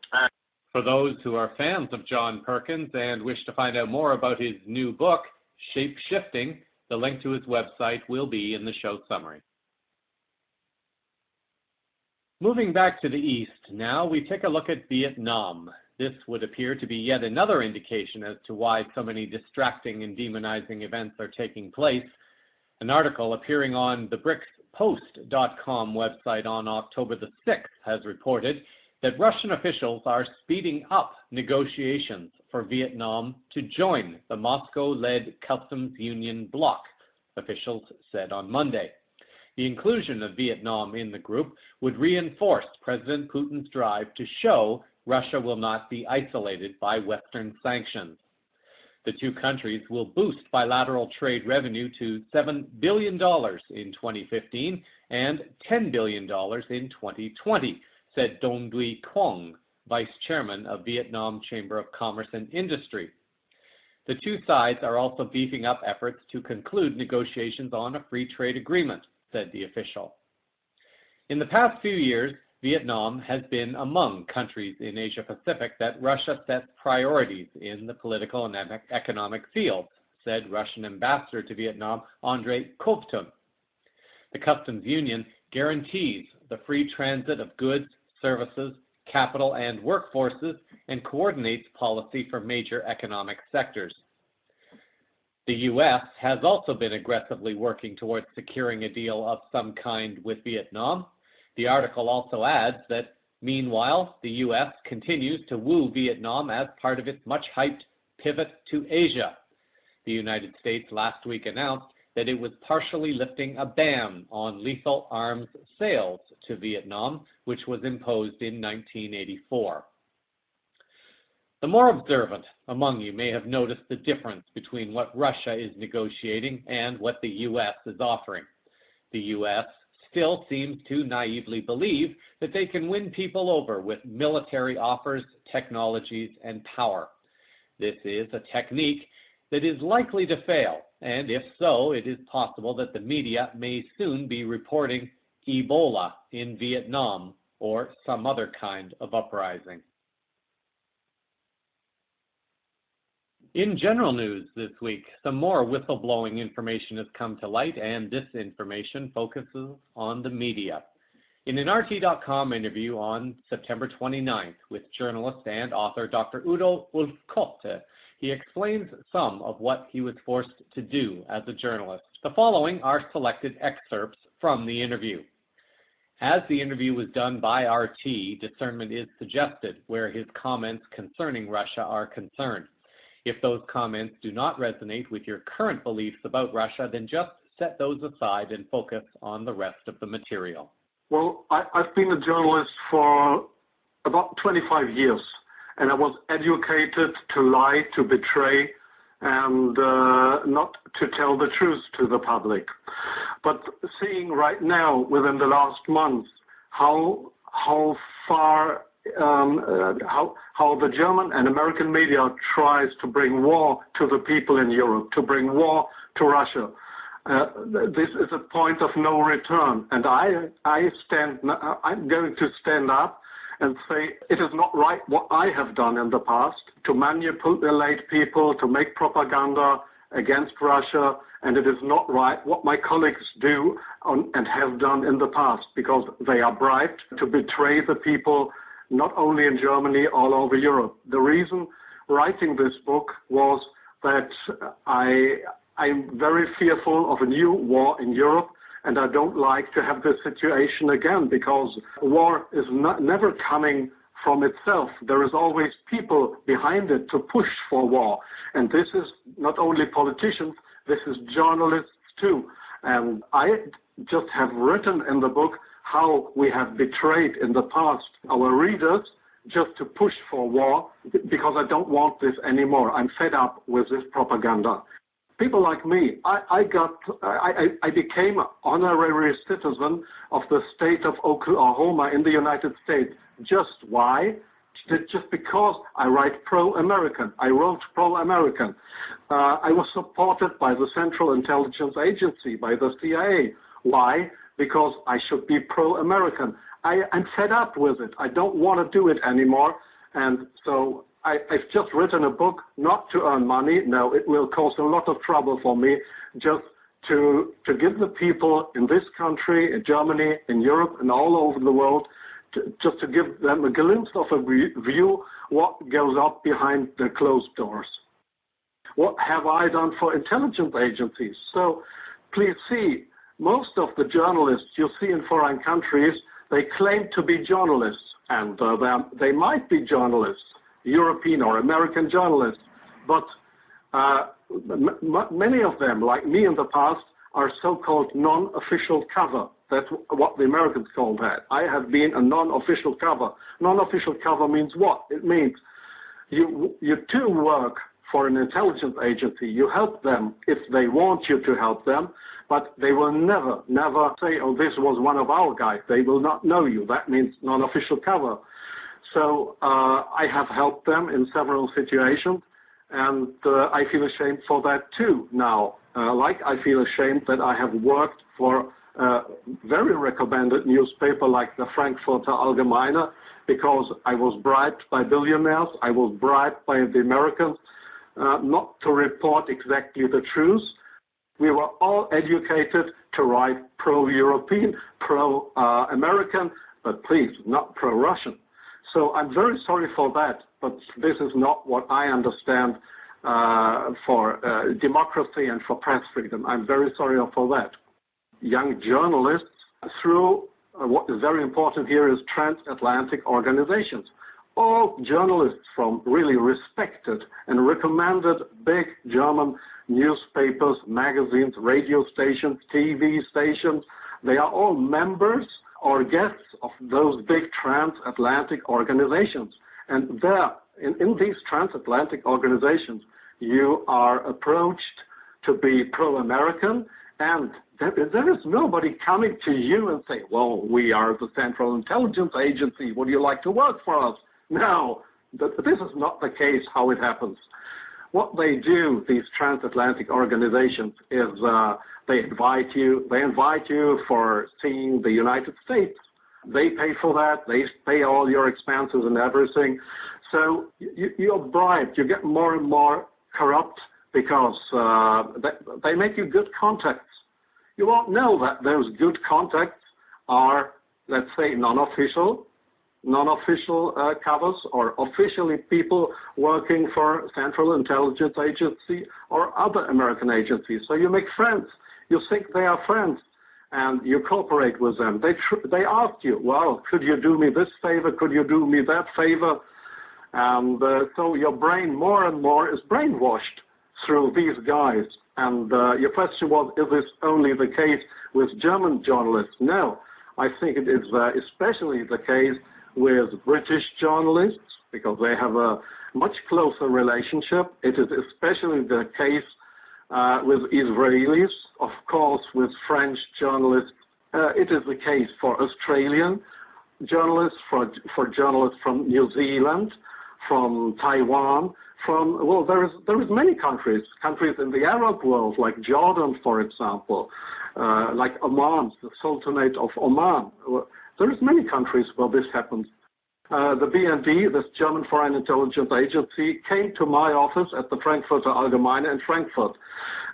For those who are fans of John Perkins and wish to find out more about his new book, Shape-Shifting, the link to his website will be in the show summary. Moving back to the east now, we take a look at Vietnam. This would appear to be yet another indication as to why so many distracting and demonizing events are taking place. An article appearing on the BricsPost.com website on October the 6th has reported that Russian officials are speeding up negotiations for Vietnam to join the Moscow-led customs union bloc, officials said on Monday. The inclusion of Vietnam in the group would reinforce President Putin's drive to show Russia will not be isolated by Western sanctions. The two countries will boost bilateral trade revenue to $7 billion in 2015 and $10 billion in 2020, said Dong Duy Quang, Vice Chairman of Vietnam Chamber of Commerce and Industry. The two sides are also beefing up efforts to conclude negotiations on a free trade agreement, said the official. In the past few years, Vietnam has been among countries in Asia Pacific that Russia sets priorities in the political and economic fields, said Russian ambassador to Vietnam, Andrei Kovtun. The customs union guarantees the free transit of goods, services, capital, and workforces, and coordinates policy for major economic sectors. The U.S. has also been aggressively working towards securing a deal of some kind with Vietnam. The article also adds that, meanwhile, the U.S. continues to woo Vietnam as part of its much-hyped pivot to Asia. The United States last week announced that it was partially lifting a ban on lethal arms sales to Vietnam, which was imposed in 1984. The more observant among you may have noticed the difference between what Russia is negotiating and what the U.S. is offering. The U.S. still seems to naively believe that they can win people over with military offers, technologies, and power. This is a technique that is likely to fail, and if so, it is possible that the media may soon be reporting Ebola in Vietnam or some other kind of uprising. In general news this week, some more whistleblowing information has come to light, and this information focuses on the media. In an RT.com interview on September 29th with journalist and author Dr. Udo Ulfkotte, he explains some of what he was forced to do as a journalist. The following are selected excerpts from the interview. As the interview was done by RT, discernment is suggested where his comments concerning Russia are concerned. If those comments do not resonate with your current beliefs about Russia, then just set those aside and focus on the rest of the material. Well, I've been a journalist for about 25 years, and I was educated to lie, to betray, and not to tell the truth to the public. But seeing right now, within the last month, how far how the German and American media tries to bring war to the people in Europe, to bring war to Russia. This is a point of no return, and I'm going to stand up and say it is not right what I have done in the past, to manipulate people, to make propaganda against Russia, and it is not right what my colleagues do and have done in the past, because they are bribed to betray the people, not only in Germany, all over Europe. The reason writing this book was that I'm very fearful of a new war in Europe, and I don't like to have this situation again, because war is never coming from itself. There is always people behind it to push for war. And this is not only politicians, this is journalists too. And I just have written in the book how we have betrayed in the past our readers just to push for war, because I don't want this anymore. I'm fed up with this propaganda. People like me, I became an honorary citizen of the state of Oklahoma in the United States. Just why? Just because I write pro-American. I wrote pro-American. I was supported by the Central Intelligence Agency, by the CIA. Why? Because I should be pro-American. I'm fed up with it. I don't want to do it anymore. And so I've just written a book not to earn money. No, it will cause a lot of trouble for me, just to give the people in this country, in Germany, in Europe, and all over the world, just to give them a glimpse of a view what goes up behind the closed doors. What have I done for intelligence agencies? So please see, most of the journalists you see in foreign countries, they claim to be journalists, and they might be journalists, European or American journalists, but many of them, like me in the past, are so-called non-official cover. That's what the Americans call that. I have been a non-official cover. Non-official cover means what? It means you too work for an intelligence agency. You help them if they want you to help them, but they will never say, oh, this was one of our guys. They will not know you. That means non-official cover. So I have helped them in several situations, And I feel ashamed for that too now. Like I feel ashamed that I have worked for a very recommended newspaper like the Frankfurter Allgemeine because I was bribed by billionaires, I was bribed by the Americans not to report exactly the truth. We were all educated to write pro-European, pro-American, but please, not pro-Russian. So I'm very sorry for that, but this is not what I understand for democracy and for press freedom. I'm very sorry for that. Young journalists, through what is very important here is transatlantic organizations. All journalists from really respected and recommended big German newspapers, magazines, radio stations, TV stations, they are all members or guests of those big transatlantic organizations. And there, in these transatlantic organizations, you are approached to be pro-American, and there is nobody coming to you and say, well, we are the Central Intelligence Agency, would you like to work for us? No, this is not the case how it happens. What they do, these transatlantic organizations, is they invite you for seeing the United States. They pay for that. They pay all your expenses and everything. So you're bribed. You get more and more corrupt because they make you good contacts. You won't know that those good contacts are, let's say, non-official covers or officially people working for Central Intelligence Agency or other American agencies. So you make friends. You think they are friends, and you cooperate with them. They ask you, well, could you do me this favor? Could you do me that favor? And so your brain more and more is brainwashed through these guys. And your question was, is this only the case with German journalists? No, I think it is especially the case with British journalists because they have a much closer relationship. It is especially the case with Israelis, of course, with French journalists. It is the case for Australian journalists, for journalists from New Zealand, from Taiwan, there is many countries in the Arab world, like Jordan, for example, like Oman, the Sultanate of Oman. There is many countries where this happens. The BND, this German Foreign Intelligence Agency, came to my office at the Frankfurter Allgemeine in Frankfurt,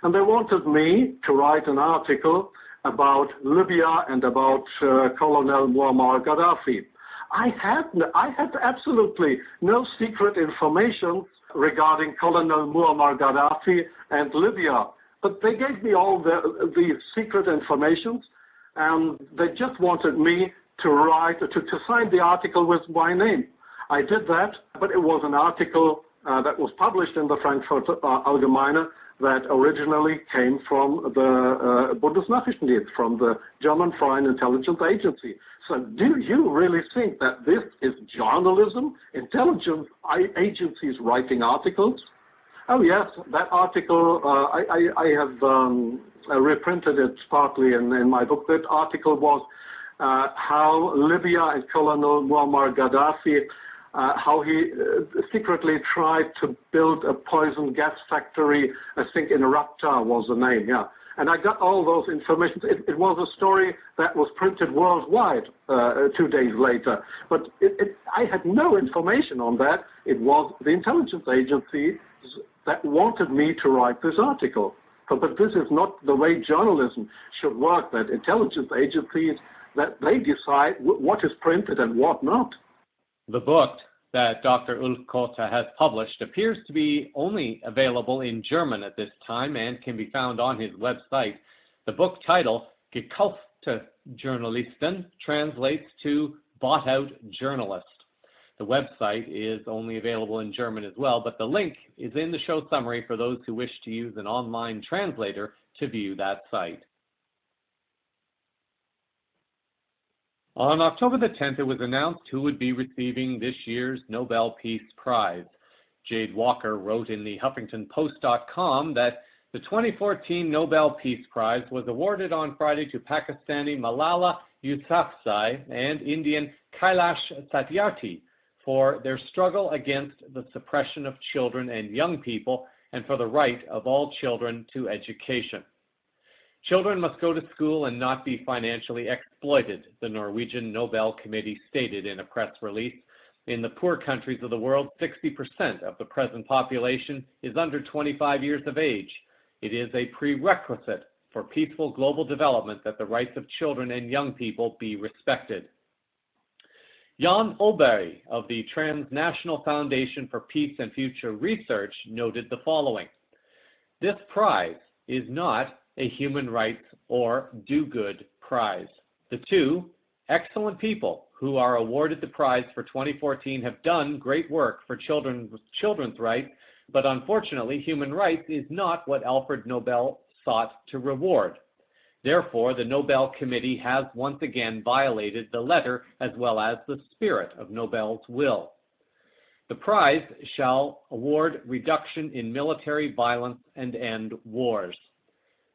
and they wanted me to write an article about Libya and about Colonel Muammar Gaddafi. I had absolutely no secret information regarding Colonel Muammar Gaddafi and Libya, but they gave me all the secret information, and they just wanted me to write, to sign the article with my name. I did that, but it was an article that was published in the Frankfurter Allgemeine that originally came from the Bundesnachrichtendienst, from the German Foreign Intelligence Agency. So do you really think that this is journalism, intelligence agencies writing articles? Oh yes, that article, I have reprinted it partly in my book. That article was how Libya and Colonel Muammar Gaddafi, how he secretly tried to build a poison gas factory, I think in Rabta was the name, yeah. And I got all those information. It was a story that was printed worldwide 2 days later. But I had no information on that. It was the intelligence agency that wanted me to write this article. But this is not the way journalism should work, that intelligence agencies, that they decide what is printed and what not. The book that Dr. Ulf Kota has published appears to be only available in German at this time and can be found on his website. The book title, Gekaufte Journalisten, translates to Bought Out Journalist. The website is only available in German as well, but the link is in the show summary for those who wish to use an online translator to view that site. On October the 10th, it was announced who would be receiving this year's Nobel Peace Prize. Jade Walker wrote in the HuffingtonPost.com that the 2014 Nobel Peace Prize was awarded on Friday to Pakistani Malala Yousafzai and Indian Kailash Satyarthi for their struggle against the suppression of children and young people and for the right of all children to education. Children must go to school and not be financially exploited, the Norwegian Nobel Committee stated in a press release. In the poor countries of the world, 60% of the present population is under 25 years of age. It is a prerequisite for peaceful global development that the rights of children and young people be respected. Jan Oberg of the Transnational Foundation for Peace and Future Research noted the following: "This prize is not a human rights or do-good prize. The two excellent people who are awarded the prize for 2014 have done great work for children's rights, but unfortunately human rights is not what Alfred Nobel sought to reward. Therefore, the Nobel Committee has once again violated the letter as well as the spirit of Nobel's will. The prize shall award reduction in military violence and end wars.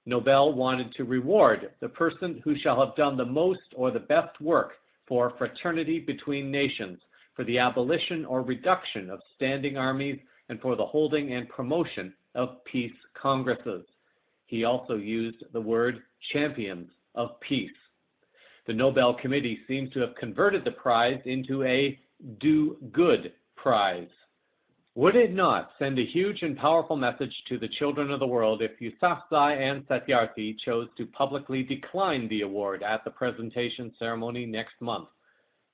Nobel wanted to reward the person who shall have done the most or the best work for fraternity between nations, for the abolition or reduction of standing armies, and for the holding and promotion of peace congresses." He also used the word champions of peace. The Nobel Committee seems to have converted the prize into a do-good prize. Would it not send a huge and powerful message to the children of the world if Yousafzai and Satyarthi chose to publicly decline the award at the presentation ceremony next month?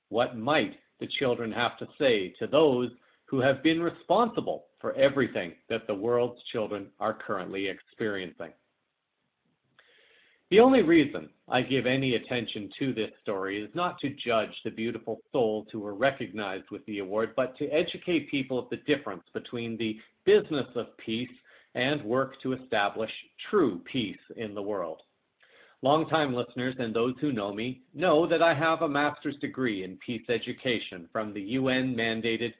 What might the children have to say to those who have been responsible for everything that the world's children are currently experiencing? The only reason I give any attention to this story is not to judge the beautiful souls who were recognized with the award, but to educate people of the difference between the business of peace and work to establish true peace in the world. Longtime listeners and those who know me know that I have a master's degree in peace education from the UN-mandated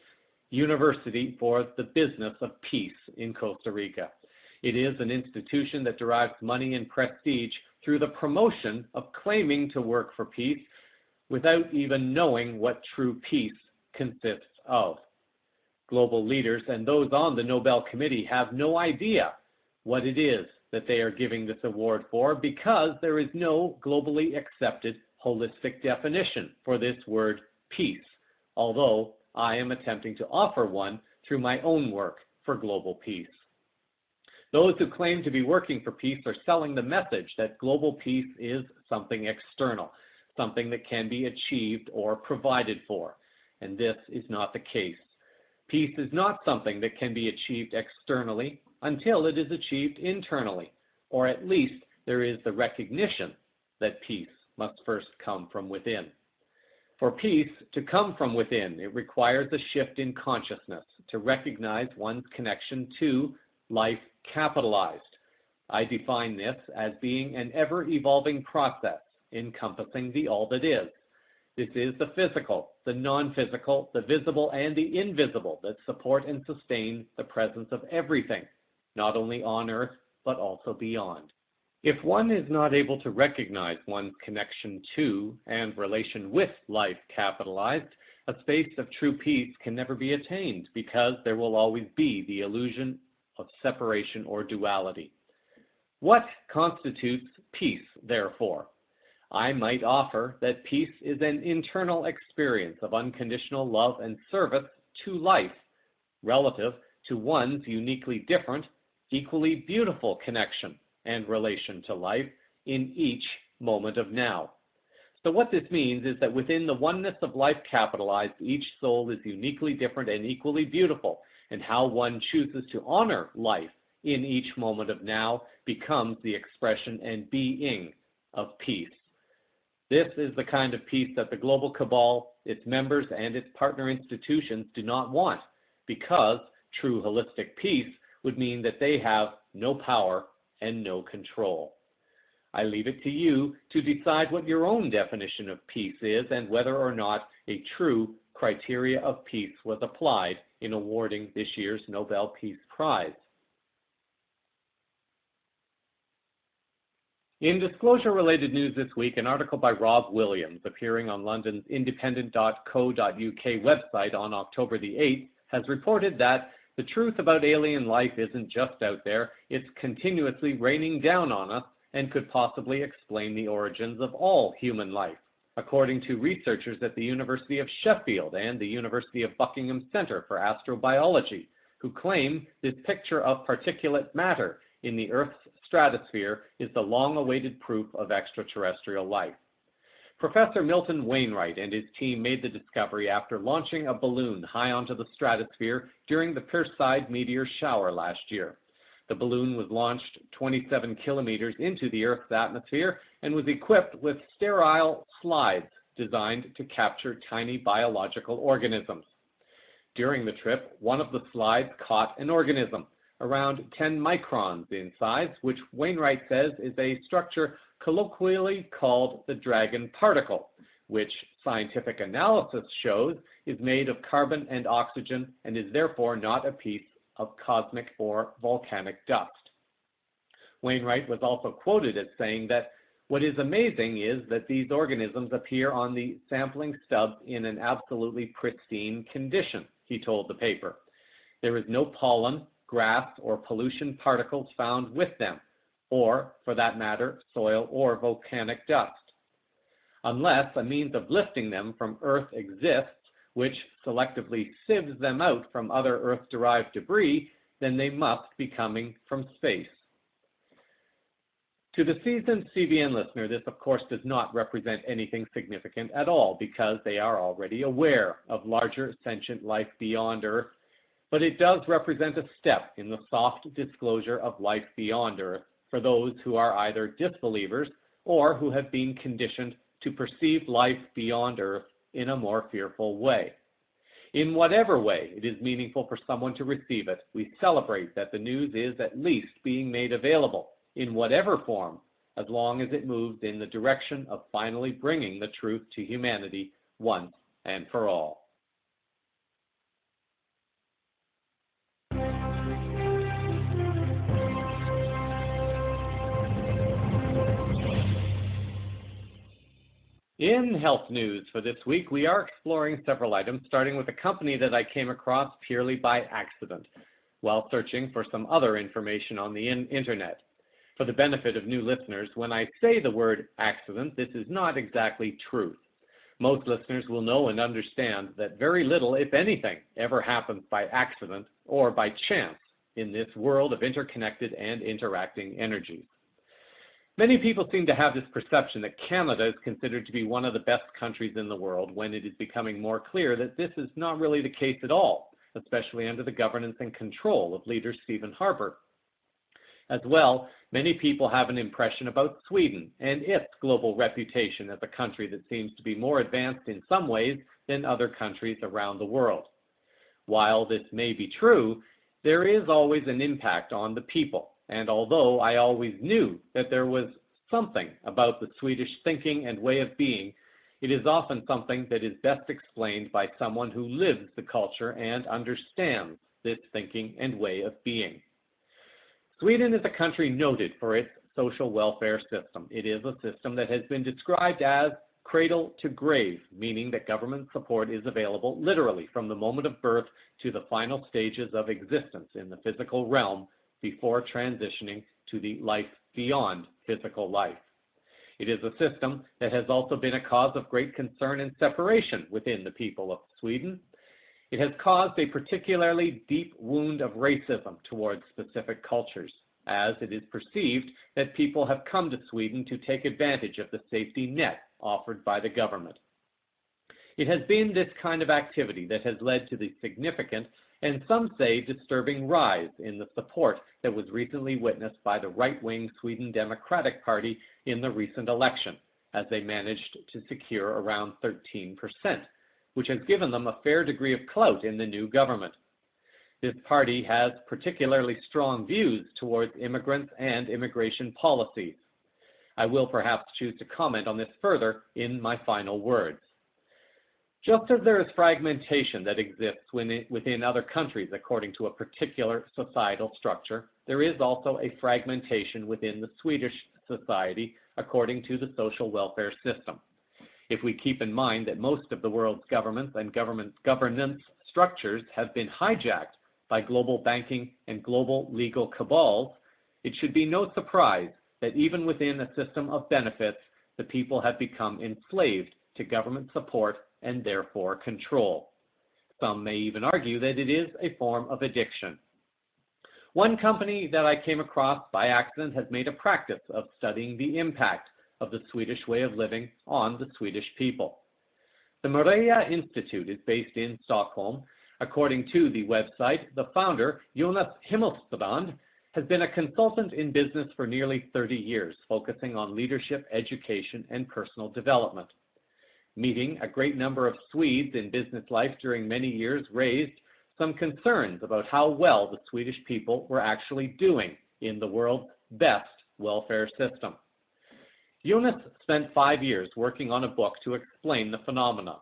University for the Business of Peace in Costa Rica. It is an institution that derives money and prestige through the promotion of claiming to work for peace without even knowing what true peace consists of. Global leaders and those on the Nobel Committee have no idea what it is that they are giving this award for, because there is no globally accepted holistic definition for this word peace, although I am attempting to offer one through my own work for global peace. Those who claim to be working for peace are selling the message that global peace is something external, something that can be achieved or provided for, and this is not the case. Peace is not something that can be achieved externally until it is achieved internally, or at least there is the recognition that peace must first come from within. For peace to come from within, it requires a shift in consciousness to recognize one's connection to life capitalized. I define this as being an ever-evolving process encompassing the all that is. This is the physical, the non-physical, the visible, and the invisible that support and sustain the presence of everything, not only on earth, but also beyond. If one is not able to recognize one's connection to and relation with life capitalized, a space of true peace can never be attained, because there will always be the illusion of separation or duality. What constitutes peace, therefore? I might offer that peace is an internal experience of unconditional love and service to life, relative to one's uniquely different, equally beautiful connection and relation to life in each moment of now. So what this means is that within the oneness of life capitalized, each soul is uniquely different and equally beautiful, and how one chooses to honor life in each moment of now becomes the expression and being of peace. This is the kind of peace that the global cabal, its members, and its partner institutions do not want, because true holistic peace would mean that they have no power and no control. I leave it to you to decide what your own definition of peace is and whether or not a true criteria of peace was applied in awarding this year's Nobel Peace Prize. In disclosure-related news this week, an article by Rob Williams, appearing on London's independent.co.uk website on October the 8th, has reported that the truth about alien life isn't just out there, it's continuously raining down on us and could possibly explain the origins of all human life, according to researchers at the University of Sheffield and the University of Buckingham Centre for Astrobiology, who claim this picture of particulate matter in the Earth's stratosphere is the long-awaited proof of extraterrestrial life. Professor Milton Wainwright and his team made the discovery after launching a balloon high onto the stratosphere during the Perseid meteor shower last year. The balloon was launched 27 kilometers into the Earth's atmosphere and was equipped with sterile slides designed to capture tiny biological organisms. During the trip, one of the slides caught an organism, around 10 microns in size, which Wainwright says is a structure colloquially called the dragon particle, which scientific analysis shows is made of carbon and oxygen and is therefore not a piece of cosmic or volcanic dust. Wainwright was also quoted as saying that what is amazing is that these organisms appear on the sampling stubs in an absolutely pristine condition, he told the paper. There is no pollen, grass, or pollution particles found with them, or, for that matter, soil or volcanic dust. Unless a means of lifting them from Earth exists, which selectively sieves them out from other Earth-derived debris, then they must be coming from space. To the seasoned CVN listener, this of course does not represent anything significant at all because they are already aware of larger sentient life beyond Earth, but it does represent a step in the soft disclosure of life beyond Earth for those who are either disbelievers or who have been conditioned to perceive life beyond Earth in a more fearful way. In whatever way it is meaningful for someone to receive it, we celebrate that the news is at least being made available, in whatever form, as long as it moves in the direction of finally bringing the truth to humanity once and for all. In health news for this week, we are exploring several items, starting with a company that I came across purely by accident while searching for some other information on the internet. For the benefit of new listeners, when I say the word accident, this is not exactly truth. Most listeners will know and understand that very little, if anything, ever happens by accident or by chance in this world of interconnected and interacting energies. Many people seem to have this perception that Canada is considered to be one of the best countries in the world when it is becoming more clear that this is not really the case at all, especially under the governance and control of leader Stephen Harper. As well, many people have an impression about Sweden and its global reputation as a country that seems to be more advanced in some ways than other countries around the world. While this may be true, there is always an impact on the people. And although I always knew that there was something about the Swedish thinking and way of being, it is often something that is best explained by someone who lives the culture and understands this thinking and way of being. Sweden is a country noted for its social welfare system. It is a system that has been described as cradle to grave, meaning that government support is available literally from the moment of birth to the final stages of existence in the physical realm, before transitioning to the life beyond physical life. It is a system that has also been a cause of great concern and separation within the people of Sweden. It has caused a particularly deep wound of racism towards specific cultures, as it is perceived that people have come to Sweden to take advantage of the safety net offered by the government. It has been this kind of activity that has led to the significant and some say disturbing rise in the support that was recently witnessed by the right-wing Sweden Democratic Party in the recent election, as they managed to secure around 13%, which has given them a fair degree of clout in the new government. This party has particularly strong views towards immigrants and immigration policies. I will perhaps choose to comment on this further in my final words. Just as there is fragmentation that exists within other countries according to a particular societal structure, there is also a fragmentation within the Swedish society according to the social welfare system. If we keep in mind that most of the world's governments and governance structures have been hijacked by global banking and global legal cabals, it should be no surprise that even within a system of benefits, the people have become enslaved to government support and therefore control. Some may even argue that it is a form of addiction. One company that I came across by accident has made a practice of studying the impact of the Swedish way of living on the Swedish people. The Maria Institute is based in Stockholm. According to the website, the founder, Jonas Himmelstrand, has been a consultant in business for nearly 30 years, focusing on leadership, education, and personal development. Meeting a great number of Swedes in business life during many years raised some concerns about how well the Swedish people were actually doing in the world's best welfare system. Jonas spent 5 years working on a book to explain the phenomena.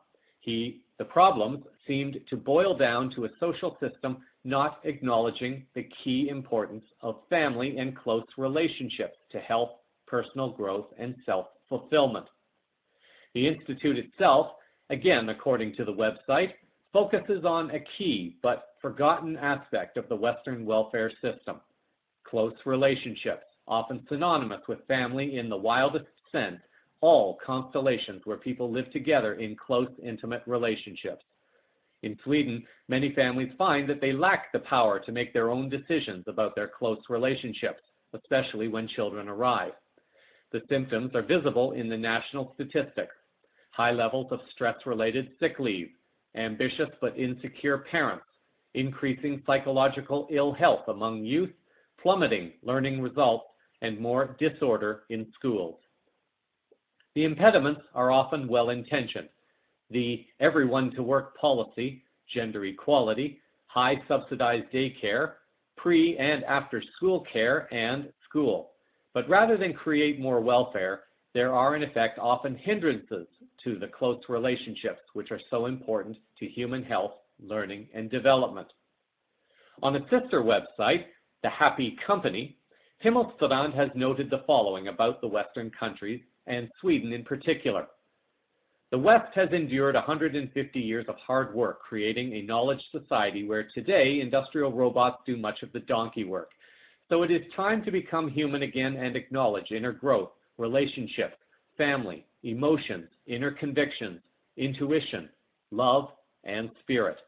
The problems seemed to boil down to a social system not acknowledging the key importance of family and close relationships to health, personal growth, and self-fulfillment. The Institute itself, again according to the website, focuses on a key but forgotten aspect of the Western welfare system: close relationships, often synonymous with family in the wildest sense, all constellations where people live together in close, intimate relationships. In Sweden, many families find that they lack the power to make their own decisions about their close relationships, especially when children arrive. The symptoms are visible in the national statistics: high levels of stress-related sick leave, ambitious but insecure parents, increasing psychological ill health among youth, plummeting learning results, and more disorder in schools. The impediments are often well-intentioned. The everyone to work policy, gender equality, high subsidized daycare, pre- and after-school care, and school. But rather than create more welfare, there are in effect often hindrances to the close relationships which are so important to human health, learning, and development. On a sister website, The Happy Company, Himmelstrand has noted the following about the Western countries and Sweden in particular. The West has endured 150 years of hard work creating a knowledge society where today industrial robots do much of the donkey work. So it is time to become human again and acknowledge inner growth, relationships, family, emotions, inner convictions, intuition, love, and spirit.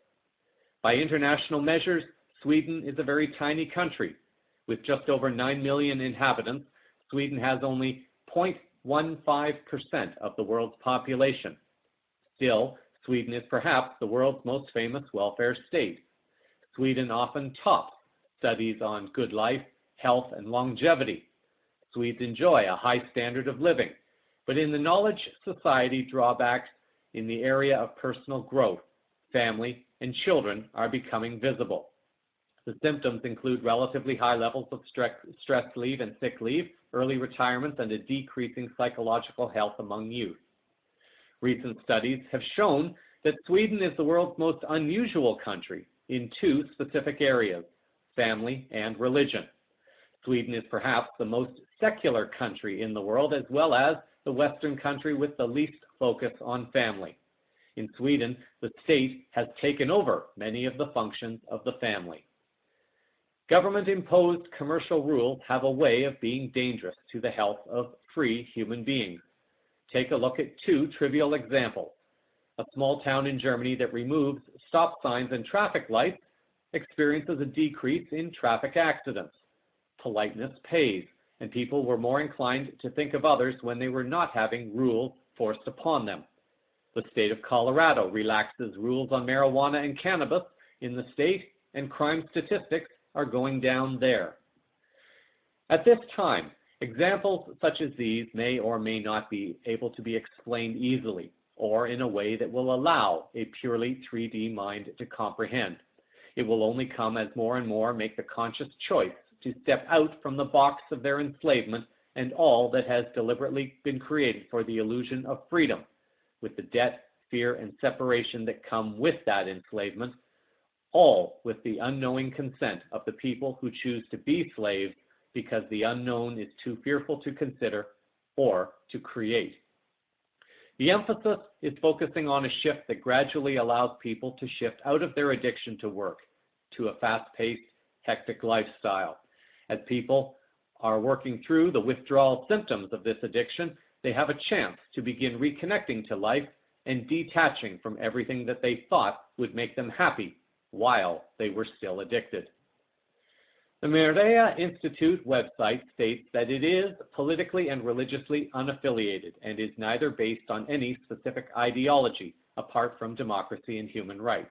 By international measures, Sweden is a very tiny country. With just over 9 million inhabitants, Sweden has only 0.15% of the world's population. Still, Sweden is perhaps the world's most famous welfare state. Sweden often tops studies on good life, health, and longevity. Swedes enjoy a high standard of living, but in the knowledge society, drawbacks in the area of personal growth, family, and children are becoming visible. The symptoms include relatively high levels of stress leave and sick leave, early retirements, and a decreasing psychological health among youth. Recent studies have shown that Sweden is the world's most unusual country in 2 specific areas: family and religion. Sweden is perhaps the most secular country in the world, as well as the Western country with the least focus on family. In Sweden, the state has taken over many of the functions of the family. Government-imposed commercial rules have a way of being dangerous to the health of free human beings. Take a look at 2 trivial examples. A small town in Germany that removes stop signs and traffic lights experiences a decrease in traffic accidents. Politeness pays, and people were more inclined to think of others when they were not having rules forced upon them. The state of Colorado relaxes rules on marijuana and cannabis in the state, and crime statistics are going down there. At this time, examples such as these may or may not be able to be explained easily or in a way that will allow a purely 3D mind to comprehend. It will only come as more and more make the conscious choice to step out from the box of their enslavement and all that has deliberately been created for the illusion of freedom, with the debt, fear, and separation that come with that enslavement, all with the unknowing consent of the people who choose to be slaves because the unknown is too fearful to consider or to create. The emphasis is focusing on a shift that gradually allows people to shift out of their addiction to work to a fast-paced, hectic lifestyle. As people are working through the withdrawal symptoms of this addiction, they have a chance to begin reconnecting to life and detaching from everything that they thought would make them happy while they were still addicted. The Mireia Institute website states that it is politically and religiously unaffiliated and is neither based on any specific ideology apart from democracy and human rights.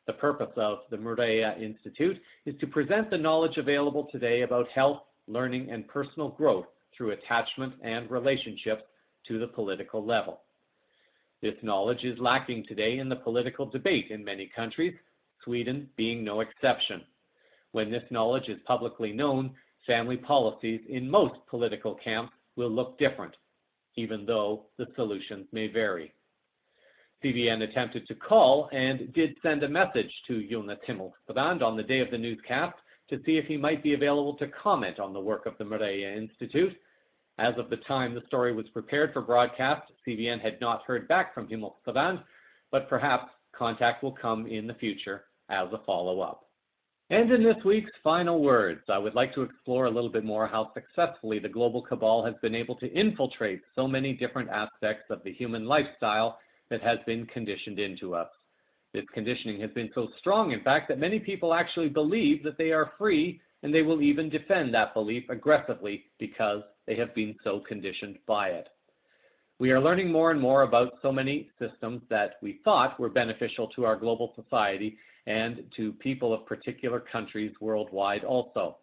The purpose of the Mireia Institute is to present the knowledge available today about health, learning, and personal growth through attachment and relationships to the political level. This knowledge is lacking today in the political debate in many countries, Sweden being no exception. When this knowledge is publicly known, family policies in most political camps will look different, even though the solutions may vary. CVN attempted to call and did send a message to Jonas Himmelstrand on the day of the newscast to see if he might be available to comment on the work of the Mireia Institute. As of the time the story was prepared for broadcast, CVN had not heard back from Himmelstrand, but perhaps contact will come in the future as a follow-up. And in this week's final words, I would like to explore a little bit more how successfully the global cabal has been able to infiltrate so many different aspects of the human lifestyle that has been conditioned into us. This conditioning has been so strong, in fact, that many people actually believe that they are free, and they will even defend that belief aggressively because they have been so conditioned by it. We are learning more and more about so many systems that we thought were beneficial to our global society and to people of particular countries worldwide also.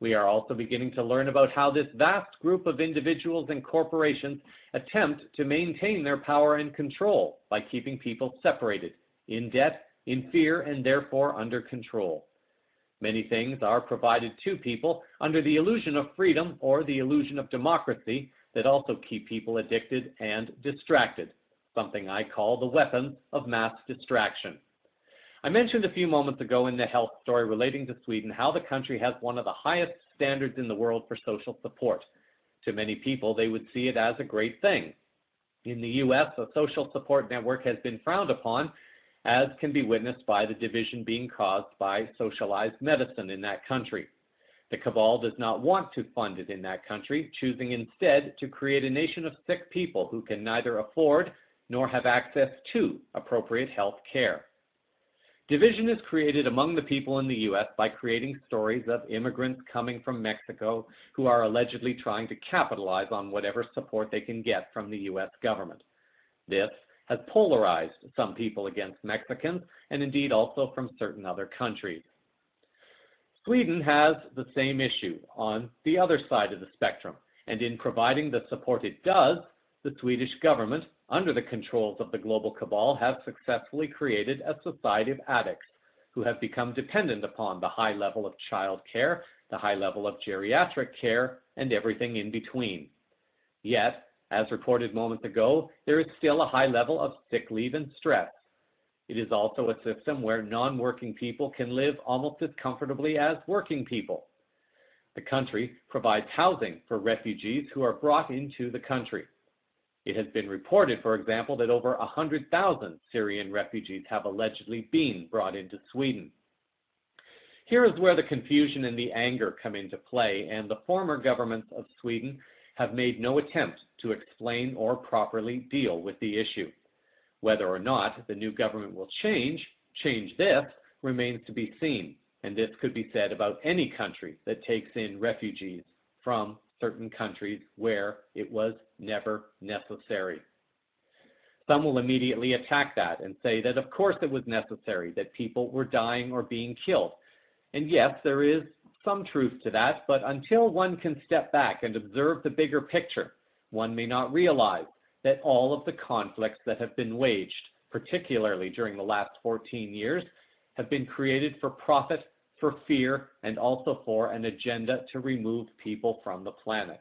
We are also beginning to learn about how this vast group of individuals and corporations attempt to maintain their power and control by keeping people separated, in debt, in fear, and therefore under control. Many things are provided to people under the illusion of freedom or the illusion of democracy that also keep people addicted and distracted, something I call the weapons of mass distraction. I mentioned a few moments ago in the health story relating to Sweden how the country has one of the highest standards in the world for social support. To many people, they would see it as a great thing. In the U.S., a social support network has been frowned upon, as can be witnessed by the division being caused by socialized medicine in that country. The cabal does not want to fund it in that country, choosing instead to create a nation of sick people who can neither afford nor have access to appropriate health care. Division is created among the people in the U.S. by creating stories of immigrants coming from Mexico who are allegedly trying to capitalize on whatever support they can get from the U.S. government. This has polarized some people against Mexicans and indeed also from certain other countries. Sweden has the same issue on the other side of the spectrum, and in providing the support it does, the Swedish government, under the controls of the global cabal, have successfully created a society of addicts who have become dependent upon the high level of child care, the high level of geriatric care, and everything in between. Yet, as reported moments ago, there is still a high level of sick leave and stress. It is also a system where non-working people can live almost as comfortably as working people. The country provides housing for refugees who are brought into the country. It has been reported, for example, that over 100,000 Syrian refugees have allegedly been brought into Sweden. Here is where the confusion and the anger come into play, and the former governments of Sweden have made no attempt to explain or properly deal with the issue. Whether or not the new government will change this remains to be seen, and this could be said about any country that takes in refugees from certain countries where it was never necessary. Some will immediately attack that and say that of course it was necessary, that people were dying or being killed. And yes, there is some truth to that, but until one can step back and observe the bigger picture, one may not realize that all of the conflicts that have been waged, particularly during the last 14 years, have been created for profit, for fear, and also for an agenda to remove people from the planet.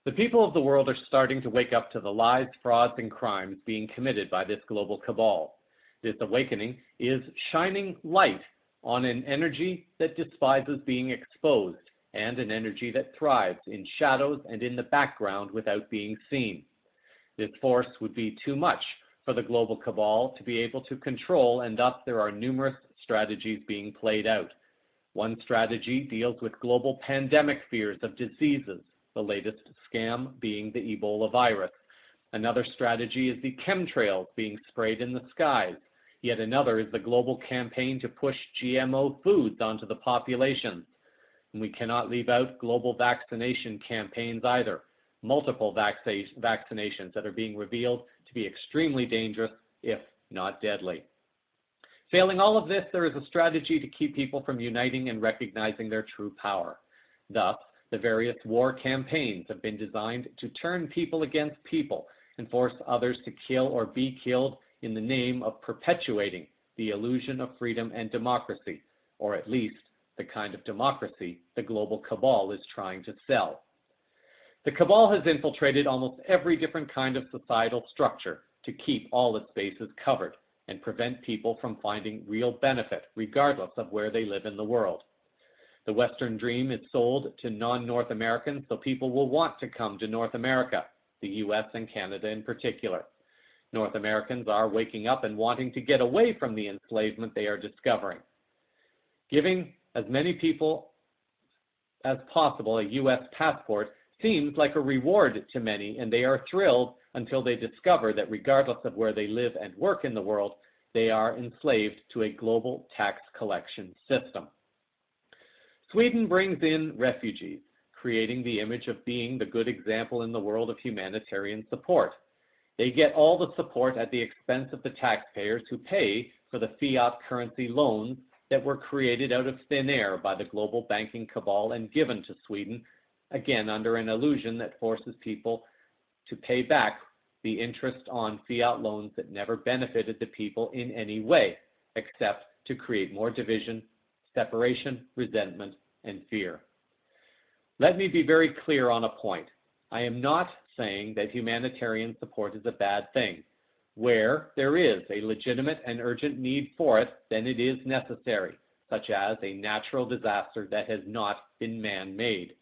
The people of the world are starting to wake up to the lies, frauds, and crimes being committed by this global cabal. This awakening is shining light on an energy that despises being exposed and an energy that thrives in shadows and in the background without being seen. This force would be too much for the global cabal to be able to control, and thus there are numerous strategies being played out. One strategy deals with global pandemic fears of diseases, the latest scam being the Ebola virus. Another strategy is the chemtrails being sprayed in the skies. Yet another is the global campaign to push GMO foods onto the population. And we cannot leave out global vaccination campaigns either. Multiple vaccinations that are being revealed to be extremely dangerous, if not deadly. Failing all of this, there is a strategy to keep people from uniting and recognizing their true power. Thus, the various war campaigns have been designed to turn people against people and force others to kill or be killed in the name of perpetuating the illusion of freedom and democracy, or at least the kind of democracy the global cabal is trying to sell. The cabal has infiltrated almost every different kind of societal structure to keep all its bases covered and prevent people from finding real benefit regardless of where they live in the world. The Western dream is sold to non-North Americans so people will want to come to North America, the US and Canada in particular. North Americans are waking up and wanting to get away from the enslavement they are discovering. Giving as many people as possible a US passport seems like a reward to many, and they are thrilled until they discover that regardless of where they live and work in the world, they are enslaved to a global tax collection system. Sweden brings in refugees, creating the image of being the good example in the world of humanitarian support. They get all the support at the expense of the taxpayers who pay for the fiat currency loans that were created out of thin air by the global banking cabal and given to Sweden, again under an illusion that forces people to pay back the interest on fiat loans that never benefited the people in any way, except to create more division, separation, resentment, and fear. Let me be very clear on a point. I am not saying that humanitarian support is a bad thing. Where there is a legitimate and urgent need for it, then it is necessary, such as a natural disaster that has not been man-made.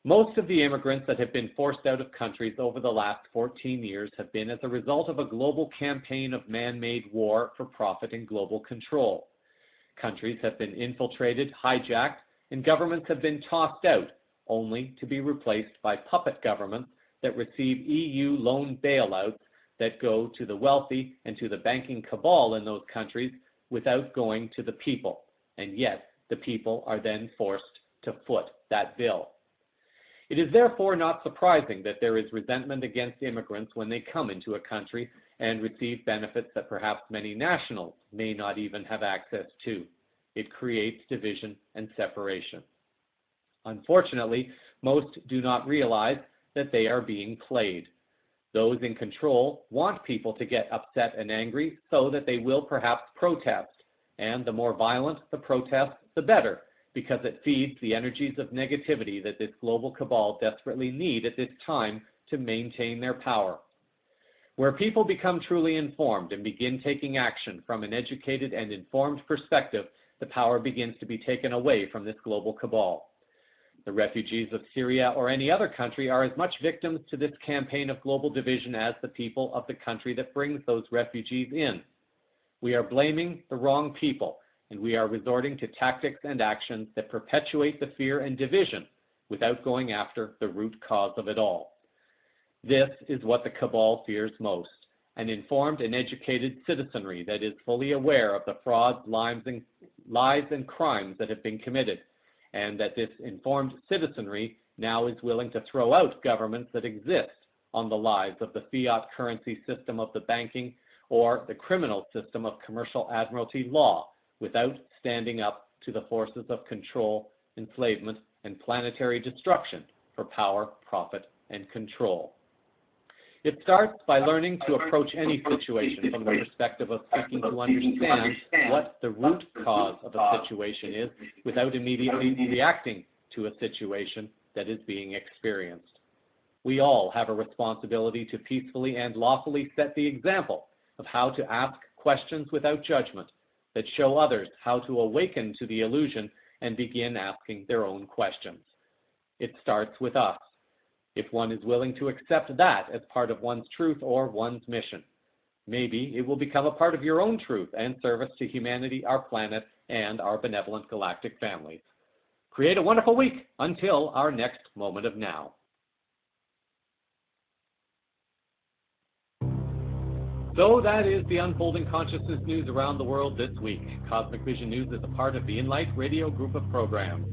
Most of the immigrants that have been forced out of countries over the last 14 years have been as a result of a global campaign of man-made war for profit and global control. Countries have been infiltrated, hijacked, and governments have been tossed out, only to be replaced by puppet governments that receive EU loan bailouts that go to the wealthy and to the banking cabal in those countries without going to the people. And yet, the people are then forced to foot that bill. It is therefore not surprising that there is resentment against immigrants when they come into a country and receive benefits that perhaps many nationals may not even have access to. It creates division and separation. Unfortunately, most do not realize that they are being played. Those in control want people to get upset and angry so that they will perhaps protest. And the more violent the protest, the better, because it feeds the energies of negativity that this global cabal desperately need at this time to maintain their power. Where people become truly informed and begin taking action from an educated and informed perspective, the power begins to be taken away from this global cabal. The refugees of Syria or any other country are as much victims to this campaign of global division as the people of the country that brings those refugees in. We are blaming the wrong people, and we are resorting to tactics and actions that perpetuate the fear and division without going after the root cause of it all. This is what the cabal fears most, an informed and educated citizenry that is fully aware of the frauds, lies, and crimes that have been committed, and that this informed citizenry now is willing to throw out governments that exist on the lives of the fiat currency system of the banking or the criminal system of commercial admiralty law without standing up to the forces of control, enslavement, and planetary destruction for power, profit, and control. It starts by learning to approach any situation from the perspective of seeking to understand what the root cause of a situation is without immediately reacting to a situation that is being experienced. We all have a responsibility to peacefully and lawfully set the example of how to ask questions without judgment that show others how to awaken to the illusion and begin asking their own questions. It starts with us, if one is willing to accept that as part of one's truth or one's mission. Maybe it will become a part of your own truth and service to humanity, our planet, and our benevolent galactic families. Create a wonderful week until our next moment of now. So that is the Unfolding Consciousness news around the world this week. Cosmic Vision News is a part of the Enlight Radio group of programs.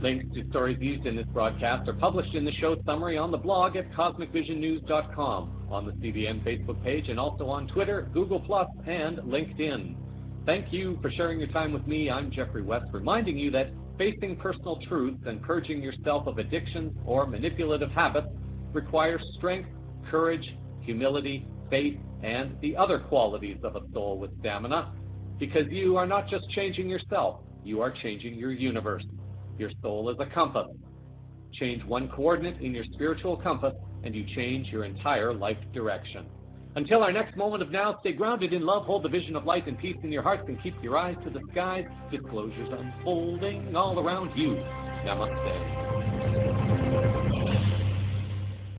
Links to stories used in this broadcast are published in the show summary on the blog at cosmicvisionnews.com, on the CVN Facebook page, and also on Twitter, Google+, and LinkedIn. Thank you for sharing your time with me. I'm Jeffrey West, reminding you that facing personal truths and purging yourself of addictions or manipulative habits requires strength, courage, humility, faith, and the other qualities of a soul with stamina, because you are not just changing yourself, you are changing your universe. Your soul is a compass. Change one coordinate in your spiritual compass, and you change your entire life direction. Until our next moment of now, stay grounded in love, hold the vision of light and peace in your hearts, and keep your eyes to the skies. Disclosures unfolding all around you. Namaste.